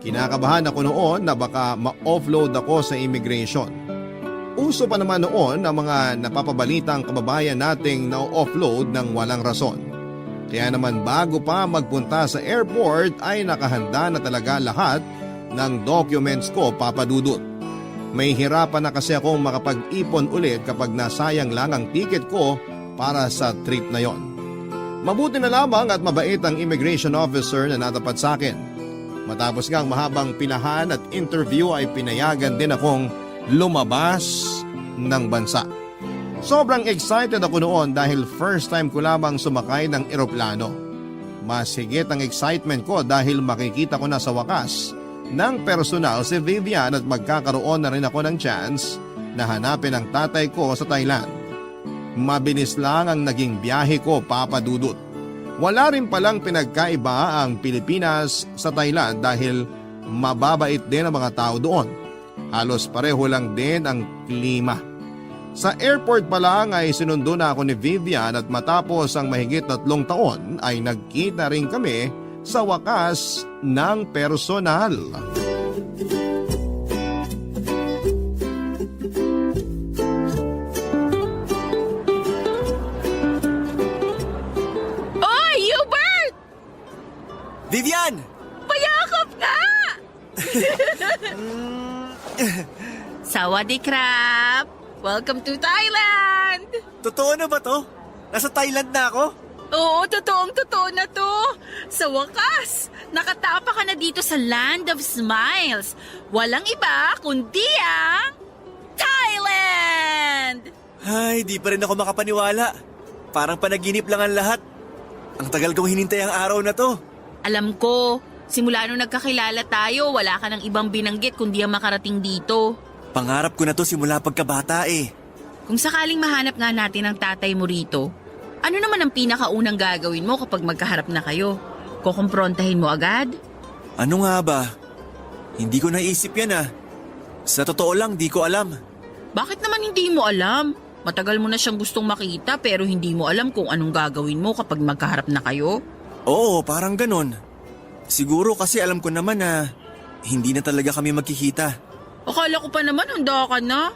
Kinakabahan ako noon na baka ma-offload ako sa immigration. Uso pa naman noon ang mga napapabalitang kababayan nating na-offload ng walang rason. Kaya naman bago pa magpunta sa airport ay nakahanda na talaga lahat ng documents ko, Papa Dudut. May hirapan na kasi akong makapag-ipon ulit kapag nasayang lang ang ticket ko para sa trip na yon. Mabuti na lamang at mabait ang immigration officer na natapat sa akin. Matapos ngang mahabang pilahan at interview ay pinayagan din akong lumabas ng bansa. Sobrang excited ako noon dahil first time ko lamang sumakay ng eroplano. Mas higit ang excitement ko dahil makikita ko na sa wakas ng personal si Vivian at magkakaroon na rin ako ng chance na hanapin ang tatay ko sa Thailand. Mabilis lang ang naging biyahe ko, Papa Dudut. Wala rin palang pinagkaiba ang Pilipinas sa Thailand dahil mababait din ang mga tao doon. Halos pareho lang din ang klima. Sa airport pa lang ay sinundo na ako ni Vivian at matapos ang mahigit 3 taon ay nagkita rin kami sa wakas ng personal. Oy, Hubert! Vivian! Payakap nga! Sawadee krap! Welcome to Thailand! Totoo na ba to? Nasa Thailand na ako? Oo, totoo na to. Sa wakas, nakatapa ka na dito sa Land of Smiles. Walang iba kundi ang Thailand! Ay, di pa rin ako makapaniwala. Parang panaginip lang ang lahat. Ang tagal kong hinintay ang araw na to. Alam ko, simula nung nagkakilala tayo, wala ka ng ibang binanggit kundi ang makarating dito. Pangarap ko na to simula pagkabata eh. Kung sakaling mahanap nga natin ang tatay mo rito, ano naman ang pinakaunang gagawin mo kapag magkaharap na kayo? Kukumprontahin mo agad? Ano nga ba? Hindi ko naisip yan ah. Sa totoo lang, di ko alam. Bakit naman hindi mo alam? Matagal mo na siyang gustong makita pero hindi mo alam kung anong gagawin mo kapag magkaharap na kayo? Oo, parang ganon. Siguro kasi alam ko naman na hindi na talaga kami magkikita. Akala ko pa naman handa ka na.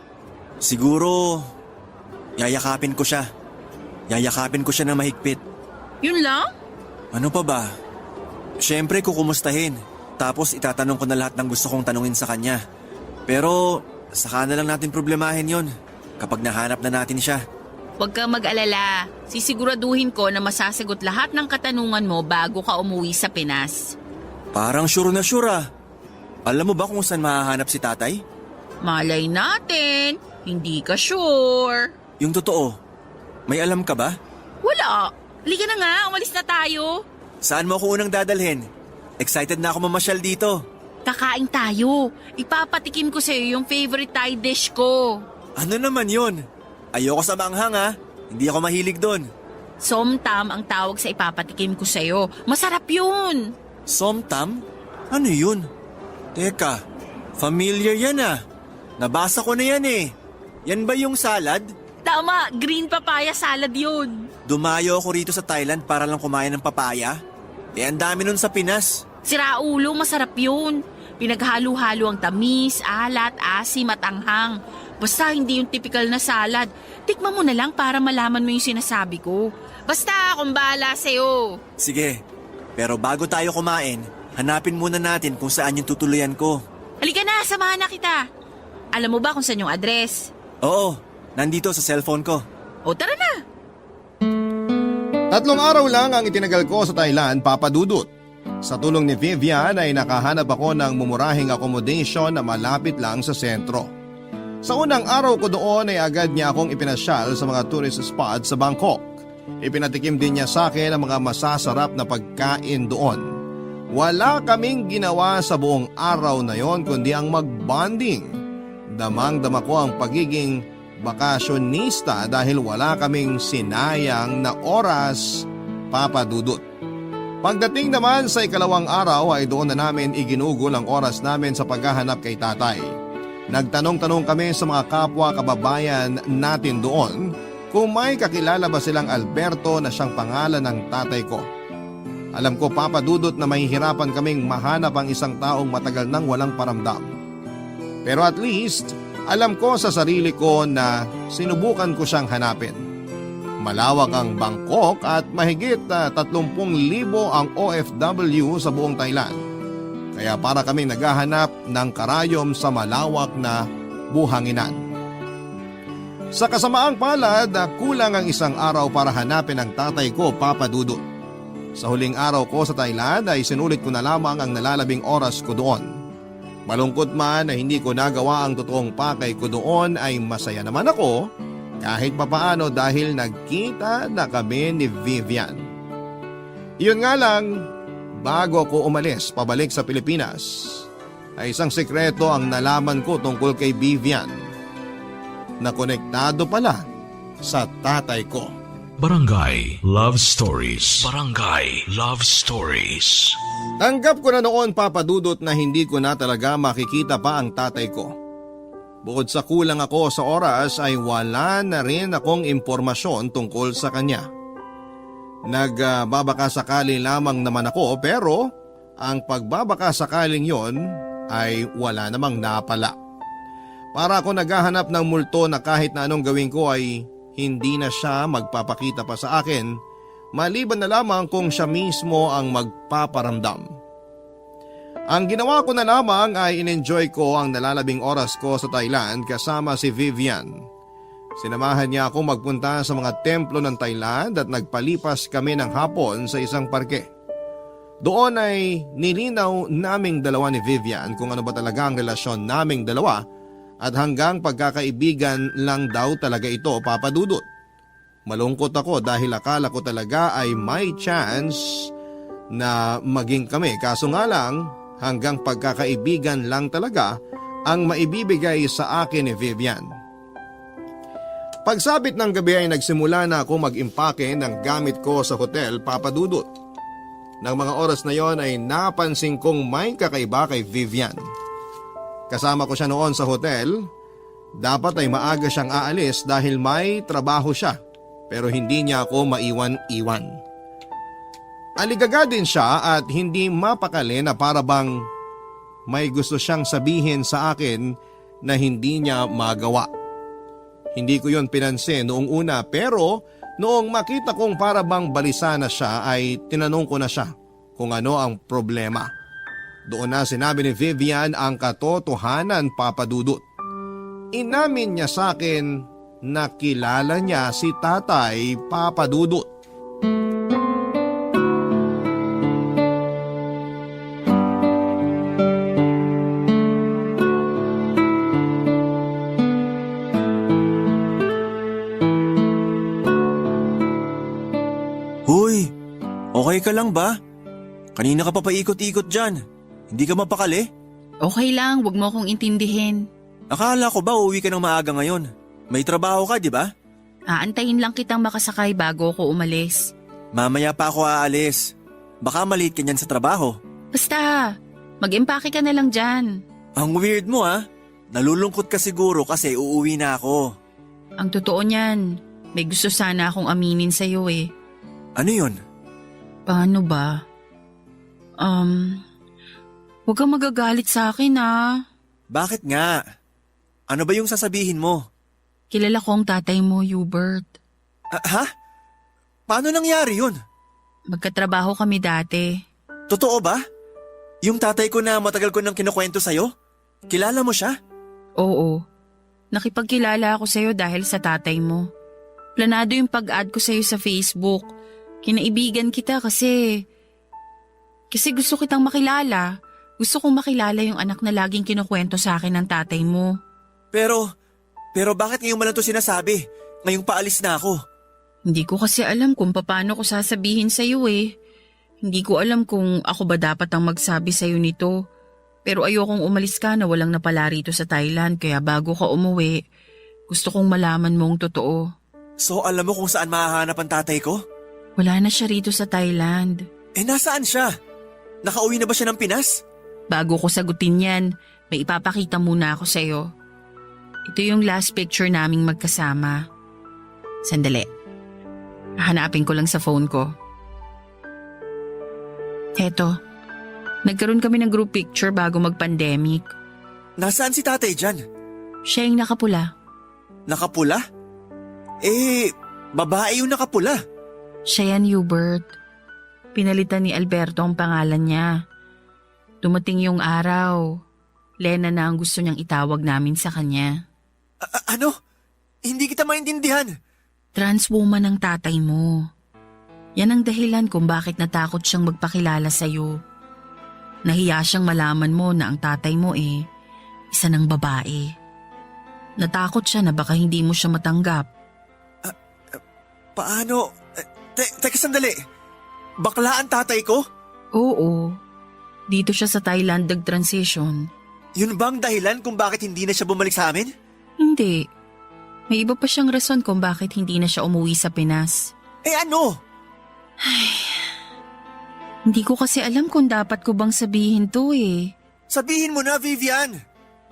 Siguro, yayakapin ko siya. Yayakapin ko siya ng mahigpit. Yun lang? Ano pa ba? Siyempre kukumustahin. Tapos itatanong ko na lahat ng gusto kong tanungin sa kanya. Pero saka na lang natin problemahin yon kapag nahanap na natin siya. Huwag kang mag-alala. Sisiguraduhin ko na masasagot lahat ng katanungan mo bago ka umuwi sa Pinas. Parang sure na sure ah. Alam mo ba kung saan mahahanap si tatay? Malay natin. Hindi ka sure. Yung totoo, may alam ka ba? Wala. Liga na nga, umalis na tayo. Saan mo ako unang dadalhin? Excited na ako mamasyal dito. Kakain tayo. Ipapatikim ko sa'yo yung favorite Thai dish ko. Ano naman yon? Ayoko sa manghang ha. Hindi ako mahilig doon. Somtam ang tawag sa ipapatikim ko sa'yo. Masarap yun. Somtam? Ano yun? Teka, familiar yan ah. Nabasa ko na yan eh. Yan ba yung salad? Tama, green papaya salad yun. Dumayo ako rito sa Thailand para lang kumain ng papaya. Eh ang dami nun sa Pinas. Siraulo, masarap yun. Pinaghalo-halo ang tamis, alat, asim at anghang. Basta hindi yung typical na salad. Tikman mo na lang para malaman mo yung sinasabi ko. Basta akong bahala sa'yo. Sige, pero bago tayo kumain, hanapin muna natin kung saan yung tutuluyan ko. Halika na, samahan na kita. Alam mo ba kung saan yung address? Oo, nandito sa cellphone ko. O tara na. 3 araw lang ang itinagal ko sa Thailand, Papa Dudut. Sa tulong ni Vivian ay nakahanap ako ng mumurahing accommodation na malapit lang sa sentro. Sa unang araw ko doon ay agad niya akong ipinasyal sa mga tourist spot sa Bangkok. Ipinatikim din niya sa akin ang mga masasarap na pagkain doon. Wala kaming ginawa sa buong araw na yon kundi ang mag-bonding. Damang-dama ko ang pagiging bakasyonista dahil wala kaming sinayang na oras, Papa Dudut. Pagdating naman sa 2nd araw ay doon na namin iginugol ang oras namin sa paghahanap kay tatay. Nagtanong-tanong kami sa mga kapwa kababayan natin doon kung may kakilala ba silang Alberto na siyang pangalan ng tatay ko. Alam ko, Papa Dudut, na mahihirapan kaming mahanap ang isang taong matagal nang walang paramdam. Pero at least, alam ko sa sarili ko na sinubukan ko siyang hanapin. Malawak ang Bangkok at mahigit 30,000 ang OFW sa buong Thailand. Kaya para kaming naghahanap ng karayom sa malawak na buhanginan. Sa kasamaang palad, kulang ang 1 araw para hanapin ang tatay ko, Papa Dudut. Sa huling araw ko sa Thailand ay sinulit ko na lamang ang nalalabing oras ko doon. Malungkot man na hindi ko nagawa ang totoong pakay ko doon ay masaya naman ako kahit papaano dahil nagkita na kami ni Vivian. Iyon nga lang, bago ako umalis pabalik sa Pilipinas, ay isang sekreto ang nalaman ko tungkol kay Vivian na konektado pala sa tatay ko. Barangay Love Stories. Barangay Love Stories. Tanggap ko na noon, Papa Dudut, na hindi ko na talaga makikita pa ang tatay ko. Bukod sa kulang ako sa oras ay wala na rin akong impormasyon tungkol sa kanya. Nagbabakasakali lamang naman ako pero ang pagbabakasakaling yon ay wala namang napala. Para ako naghahanap ng multo na kahit na anong gawin ko ay hindi na siya magpapakita pa sa akin, maliban na lamang kung siya mismo ang magpaparamdam. Ang ginawa ko na lamang ay in-enjoy ko ang nalalabing oras ko sa Thailand kasama si Vivian. Sinamahan niya ako magpunta sa mga templo ng Thailand at nagpalipas kami ng hapon sa isang parke. Doon ay nilinaw naming dalawa ni Vivian kung ano ba talaga ang relasyon naming dalawa at hanggang pagkakaibigan lang daw talaga ito, Papa Dudut. Malungkot ako dahil akala ko talaga ay may chance na maging kami, kaso nga lang hanggang pagkakaibigan lang talaga ang maibibigay sa akin ni Vivian. Pagsapit ng gabi ay nagsimula na ako mag-impake ng gamit ko sa hotel, Papa Dudut. Nang mga oras na yon ay napansin kong may kakaiba kay Vivian. Kasama ko siya noon sa hotel. Dapat ay maaga siyang aalis dahil may trabaho siya, pero hindi niya ako maiwan-iwan. Aligaga din siya at hindi mapakali na para bang may gusto siyang sabihin sa akin na hindi niya magawa. Hindi ko yon pinansin noong una pero noong makita kong para bang balisa na siya ay tinanong ko na siya kung ano ang problema. Doon na sinabi ni Vivian ang katotohanan, Papa Dudut. Inamin niya sa akin na kilala niya si tatay, Papa Dudut. Hoy, okay ka lang ba? Kanina ka pa paikot-ikot dyan. Hindi ka mapakali? Okay lang, wag mo akong intindihin. Akala ko ba uuwi ka ng maaga ngayon? May trabaho ka, di ba? Aantayin lang kitang makasakay bago ako umalis. Mamaya pa ako aalis. Baka maliit ka niyan sa trabaho. Basta, mag-empake ka na lang dyan. Ang weird mo ah. Nalulungkot ka siguro kasi uuwi na ako. Ang totoo niyan, may gusto sana akong aminin sa'yo eh. Ano yun? Paano ba? Huwag kang magagalit sa akin ah. Bakit nga? Ano ba yung sasabihin mo? Kilala ko ang tatay mo, Hubert. Ha? Paano nangyari yun? Magkatrabaho kami dati. Totoo ba? Yung tatay ko na matagal ko nang kinukwento sa'yo? Kilala mo siya? Oo. Nakipagkilala ako sa'yo dahil sa tatay mo. Planado yung pag-add ko sa'yo sa Facebook. Kinaibigan kita kasi gusto kitang makilala. Gusto kong makilala yung anak na laging kinukwento sa akin ng tatay mo. Pero bakit ngayon mo lang ito sinasabi? Ngayong paalis na ako. Hindi ko kasi alam kung paano ko sasabihin sa'yo eh. Hindi ko alam kung ako ba dapat ang magsabi sa'yo nito. Pero ayokong umalis ka na walang napala rito sa Thailand kaya bago ka umuwi, gusto kong malaman mo ang totoo. So alam mo kung saan mahahanap ang tatay ko? Wala na siya rito sa Thailand. Nasaan siya? Nakauwi na ba siya ng Pinas? Bago ko sagutin yan, may ipapakita muna ako sa'yo. Ito yung last picture naming magkasama. Sandali. Hanapin ko lang sa phone ko. Heto. Nagkaroon kami ng group picture bago mag-pandemic. Nasaan si tatay dyan? Siya yung nakapula. Nakapula? Babae yung nakapula. Siya yan, Hubert. Pinalitan ni Alberto ang pangalan niya. Dumating yung araw. Lena na ang gusto niyang itawag namin sa kanya. Ano? Hindi kita maintindihan. Trans woman ang tatay mo. Yan ang dahilan kung bakit natakot siyang magpakilala sa'yo. Nahiya siyang malaman mo na ang tatay mo isa ng babae. Natakot siya na baka hindi mo siya matanggap. Paano? Teka sandali. Bakla ang tatay ko? Oo. Dito siya sa Thailand nag-transition. Yun bang dahilan kung bakit hindi na siya bumalik sa amin? Hindi. May iba pa siyang rason kung bakit hindi na siya umuwi sa Pinas. Eh ano? Hindi ko kasi alam kung dapat ko bang sabihin to eh. Sabihin mo na, Vivian!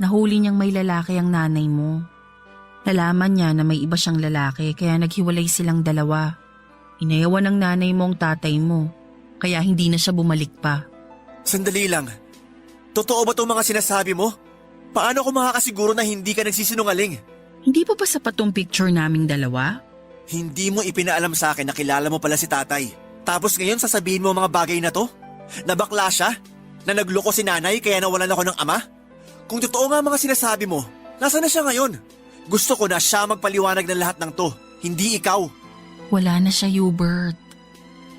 Nahuli niyang may lalaki ang nanay mo. Nalaman niya na may iba siyang lalaki kaya naghiwalay silang dalawa. Inayawan ng nanay mo ang tatay mo, kaya hindi na siya bumalik pa. Sandali lang. Totoo ba itong mga sinasabi mo? Paano ko makakasiguro na hindi ka nagsisinungaling? Hindi pa ba sapat tong picture naming dalawa? Hindi mo ipinaalam sa akin na kilala mo pala si tatay. Tapos ngayon sasabihin mo ang mga bagay na to? Na bakla siya? Na nagloko si nanay kaya nawalan ako ng ama? Kung totoo nga mga sinasabi mo, nasaan na siya ngayon? Gusto ko na siya magpaliwanag ng lahat ng to, hindi ikaw. Wala na siya, Hubert.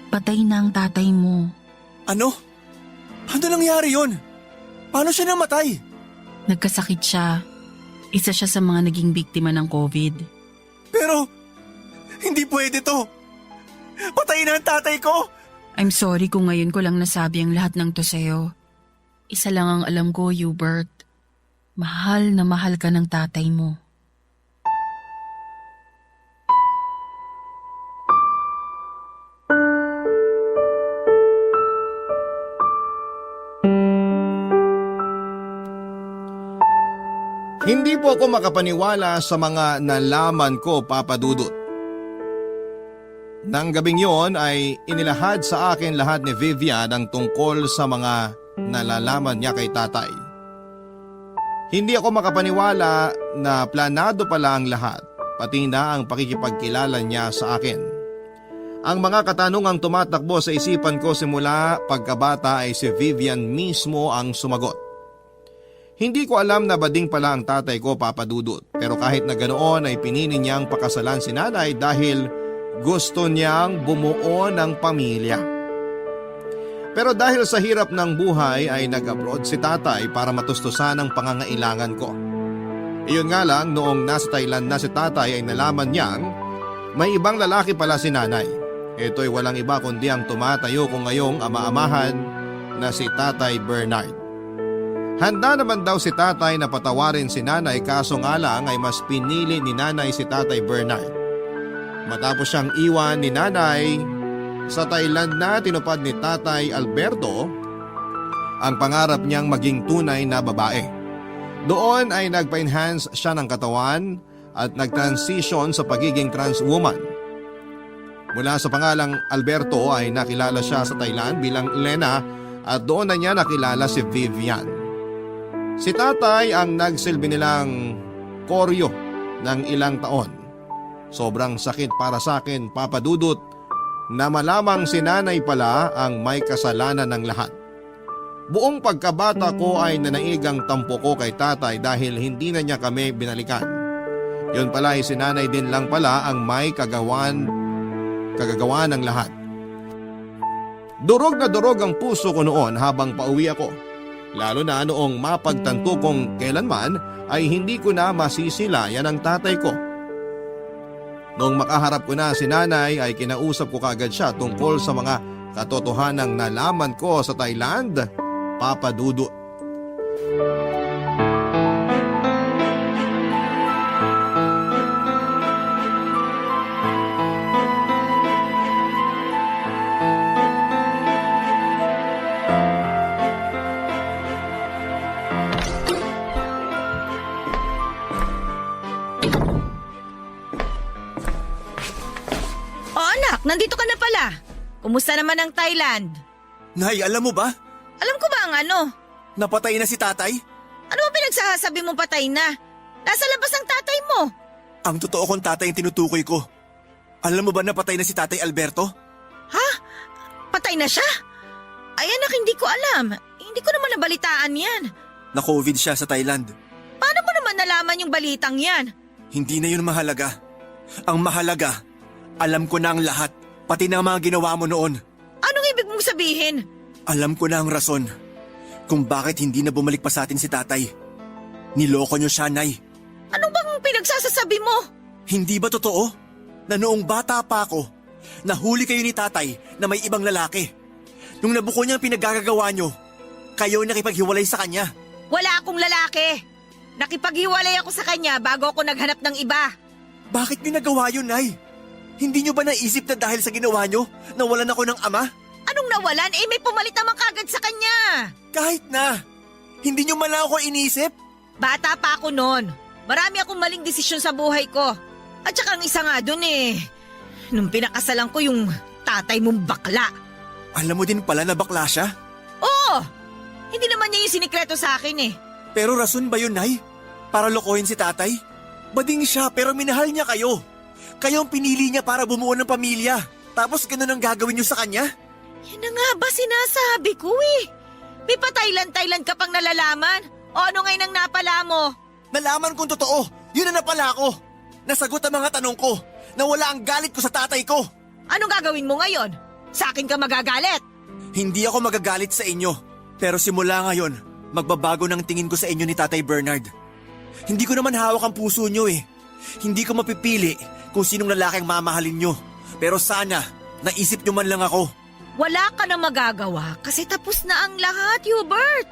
Patay na ang tatay mo. Ano? Ano nangyari yun? Paano siya namatay? Nagkasakit siya. Isa siya sa mga naging biktima ng COVID. Pero, hindi pwede to. Patay na ang tatay ko. I'm sorry kung ngayon ko lang nasabi ang lahat ng to sa'yo. Isa lang ang alam ko, Hubert. Mahal na mahal ka ng tatay mo. Hindi po ako makapaniwala sa mga nalaman ko, Papa Dudut. Nang gabing yon ay inilahad sa akin lahat ni Vivian ang tungkol sa mga nalalaman niya kay tatay. Hindi ako makapaniwala na planado pala ang lahat, pati na ang pakikipagkilala niya sa akin. Ang mga katanungang tumatakbo sa isipan ko simula pagkabata ay si Vivian mismo ang sumagot. Hindi ko alam na bading pala ang tatay ko, Papa Dudut, pero kahit na ganoon ay pinili niyang pakasalan si nanay dahil gusto niyang bumuo ng pamilya. Pero dahil sa hirap ng buhay ay nag-abroad si tatay para matustusan ang pangangailangan ko. Iyon nga lang, noong nasa Thailand na si tatay ay nalaman niyang may ibang lalaki pala si nanay. Ito'y walang iba kundi ang tumatayo ko ngayong ama-amahan na si Tatay Bernard. Handa naman daw si tatay na patawarin si nanay kaso nga lang ay mas pinili ni nanay si Tatay Bernard. Matapos siyang iwan ni nanay sa Thailand na tinupad ni Tatay Alberto ang pangarap niyang maging tunay na babae. Doon ay nagpa-enhance siya ng katawan at nag-transition sa pagiging trans woman. Mula sa pangalang Alberto ay nakilala siya sa Thailand bilang Lena at doon na niya nakilala si Vivian. Si tatay ang nagsilbi nilang koryo ng ilang taon. Sobrang sakit para sa akin, Papa Dudut, na malamang si nanay pala ang may kasalanan ng lahat. Buong pagkabata ko ay nanaig ang tampo ko kay tatay dahil hindi na niya kami binalikan. Yun pala ay si nanay din lang pala ang may kagagawan ng lahat. Durog na durog ang puso ko noon habang pauwi ako. Lalo na noong mapagtanto kong kailanman ay hindi ko na masisilayan ang tatay ko. Noong makaharap ko na si nanay ay kinausap ko kaagad siya tungkol sa mga katotohanang nalaman ko sa Thailand, Papa Dudut. Nandito ka na pala. Kumusta naman ang Thailand? Nay, alam mo ba? Alam ko ba ang ano? Napatay na si tatay? Ano ba pinagsasabi mo patay na? Nasa labas ang tatay mo. Ang totoo kong tatay ang tinutukoy ko. Alam mo ba na patay na si Tatay Alberto? Ha? Patay na siya? Ay anak, hindi ko alam. Hindi ko naman nabalitaan yan. Na-COVID siya sa Thailand. Paano mo naman nalaman yung balitang yan? Hindi na yun mahalaga. Ang mahalaga, alam ko na ang lahat, pati na ang mga ginawa mo noon. Anong ibig mong sabihin? Alam ko na ang rason kung bakit hindi na bumalik pa sa atin si tatay. Niloko niyo siya, Nay. Ano bang pinagsasasabi mo? Hindi ba totoo na noong bata pa ako, nahuli kayo ni tatay na may ibang lalaki? Nung nabuko niya ang pinaggagawa niyo, kayo nakipaghiwalay sa kanya. Wala akong lalaki. Nakipaghiwalay ako sa kanya bago ako naghanap ng iba. Bakit niyo nagawa yun, Nay? Hindi nyo ba naisip na dahil sa ginawa nyo, nawalan ako ng ama? Anong nawalan? May pumalit naman kagad sa kanya. Kahit na. Hindi nyo man lang ako inisip? Bata pa ako noon. Marami akong maling desisyon sa buhay ko. At saka ang isa nga dun nung pinakasalan ko yung tatay mong bakla. Alam mo din pala na bakla siya? Oo! Hindi naman niya yung sinikreto sa akin Pero rason ba yun, Nay? Para lokohin si tatay? Bading siya pero minahal niya kayo. Kayo ang pinili niya para bumuo ng pamilya. Tapos ganun ang gagawin niyo sa kanya? Yan na nga ba sinasabi ko May pa-Thailand ka pang nalalaman? O ano ngayon ang napala mo? Nalaman kong totoo. Yun na napala ko. Nasagot ang mga tanong ko. Nawala ang galit ko sa tatay ko. Anong gagawin mo ngayon? Sa akin ka magagalit? Hindi ako magagalit sa inyo. Pero simula ngayon, magbabago ng tingin ko sa inyo ni Tatay Bernard. Hindi ko naman hawak ang puso nyo Hindi ko mapipili kung sinong lalaki ang mamahalin nyo. Pero sana, naisip nyo man lang ako. Wala ka na magagawa kasi tapos na ang lahat, Hubert.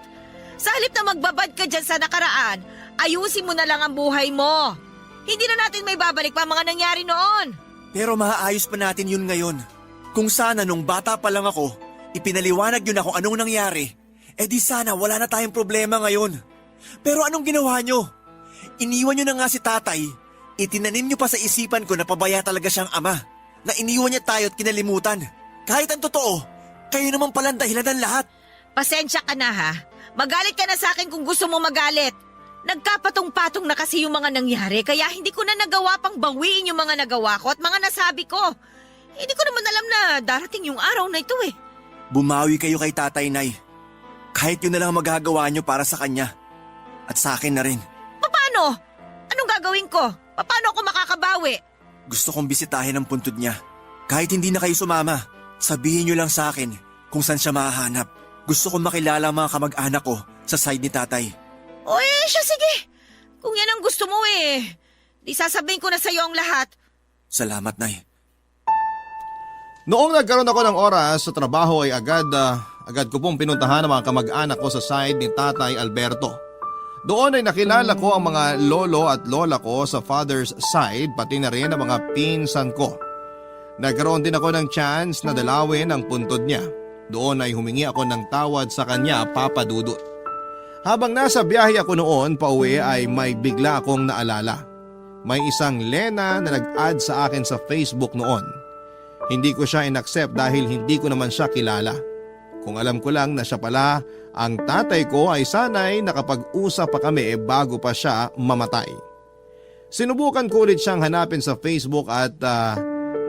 Sa halip na magbabad ka dyan sa nakaraan, ayusin mo na lang ang buhay mo. Hindi na natin may babalik pa mga nangyari noon. Pero maaayos pa natin yun ngayon. Kung sana nung bata pa lang ako, ipinaliwanag nyo na kung anong nangyari, di sana wala na tayong problema ngayon. Pero anong ginawa nyo? Iniwan nyo na nga si tatay. Itinanim nyo pa sa isipan ko na pabaya talaga siyang ama. Na iniwan niya tayo at kinalimutan. Kahit ang totoo, kayo naman pala ang dahilan ng lahat. Pasensya ka na ha. Magalit ka na sa akin kung gusto mo magalit. Nagkapatong-patong na kasi yung mga nangyari kaya hindi ko na nagawa pang bawiin yung mga nagawa ko at mga nasabi ko. Hindi ko naman alam na darating yung araw na ito Bumawi kayo kay tatay, Nay. Kahit yun na lang magagawa nyo para sa kanya. At sa akin na rin. Paano? Anong gagawin ko? Paano ako makakabawi? Gusto kong bisitahin ang puntod niya. Kahit hindi na kayo sumama, sabihin nyo lang sa akin kung saan siya mahahanap. Gusto kong makilala ang mga kamag-anak ko sa side ni tatay. O siya sige. Kung yan ang gusto mo di sasabihin ko na sa'yo ang lahat. Salamat, Nay. Noong nagkaroon ako ng oras sa trabaho ay agad ko pong pinuntahan ang mga kamag-anak ko sa side ni Tatay Alberto. Doon ay nakilala ko ang mga lolo at lola ko sa father's side pati na rin ang mga pinsan ko. Nagkaroon din ako ng chance na dalawin ang puntod niya. Doon ay humingi ako ng tawad sa kanya, Papa Dudut. Habang nasa biyahe ako noon pauwi ay may bigla akong naalala. May isang Lena na nag-add sa akin sa Facebook noon. Hindi ko siya inaccept dahil hindi ko naman siya kilala. Kung alam ko lang na siya pala ang tatay ko ay sanay nakapag-usap pa kami bago pa siya mamatay. Sinubukan ko ulit siyang hanapin sa Facebook at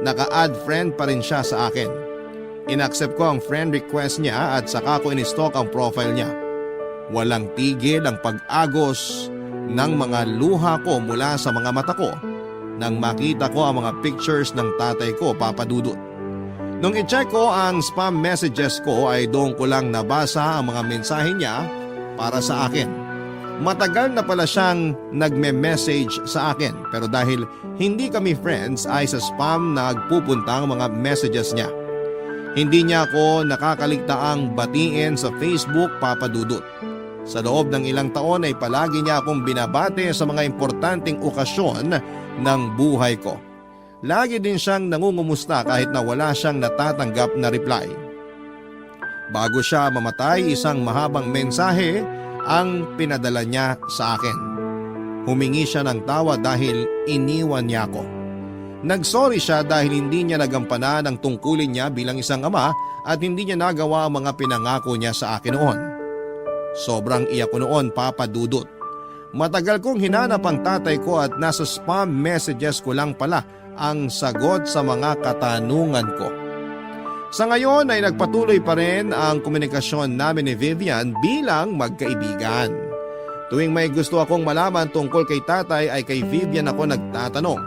naka-add friend pa rin siya sa akin. Inaccept ko ang friend request niya at saka ko in-stalk ang profile niya. Walang tigil ang pag-agos ng mga luha ko mula sa mga mata ko nang makita ko ang mga pictures ng tatay ko, Papa Dudut. Nung i-check ko ang spam messages ko ay doon ko lang nabasa ang mga mensahe niya para sa akin. Matagal na pala siyang nagme-message sa akin pero dahil hindi kami friends ay sa spam nagpupunta ang mga messages niya. Hindi niya ako nakakaligtaang batiin sa Facebook, Papa Dudut. Sa loob ng ilang taon ay palagi niya akong binabate sa mga importanteng okasyon ng buhay ko. Lagi din siyang nangungumusta kahit na wala siyang natatanggap na reply. Bago siya mamatay, isang mahabang mensahe ang pinadala niya sa akin. Humingi siya ng tawad dahil iniwan niya ako. Nagsorry siya dahil hindi niya nagampanan ang tungkulin niya bilang isang ama at hindi niya nagawa ang mga pinangako niya sa akin noon. Sobrang iyak ko noon, Papa Dudut. Matagal kong hinanap ang tatay ko at nasa spam messages ko lang pala ang sagot sa mga katanungan ko. Sa ngayon ay nagpatuloy pa rin ang komunikasyon namin ni Vivian bilang magkaibigan. Tuwing may gusto akong malaman tungkol kay tatay ay kay Vivian ako nagtatanong.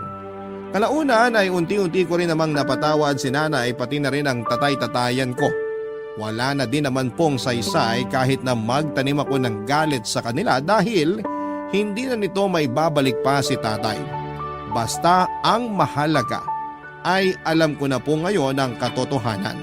Kalaunan ay unti-unti ko rin namang napatawad si nanay pati na rin ang tatay-tatayan ko. Wala na din naman pong saysay kahit na magtanim ako ng galit sa kanila dahil hindi na nito may babalik pa si tatay. Basta ang mahalaga ay alam ko na po ngayon ang katotohanan.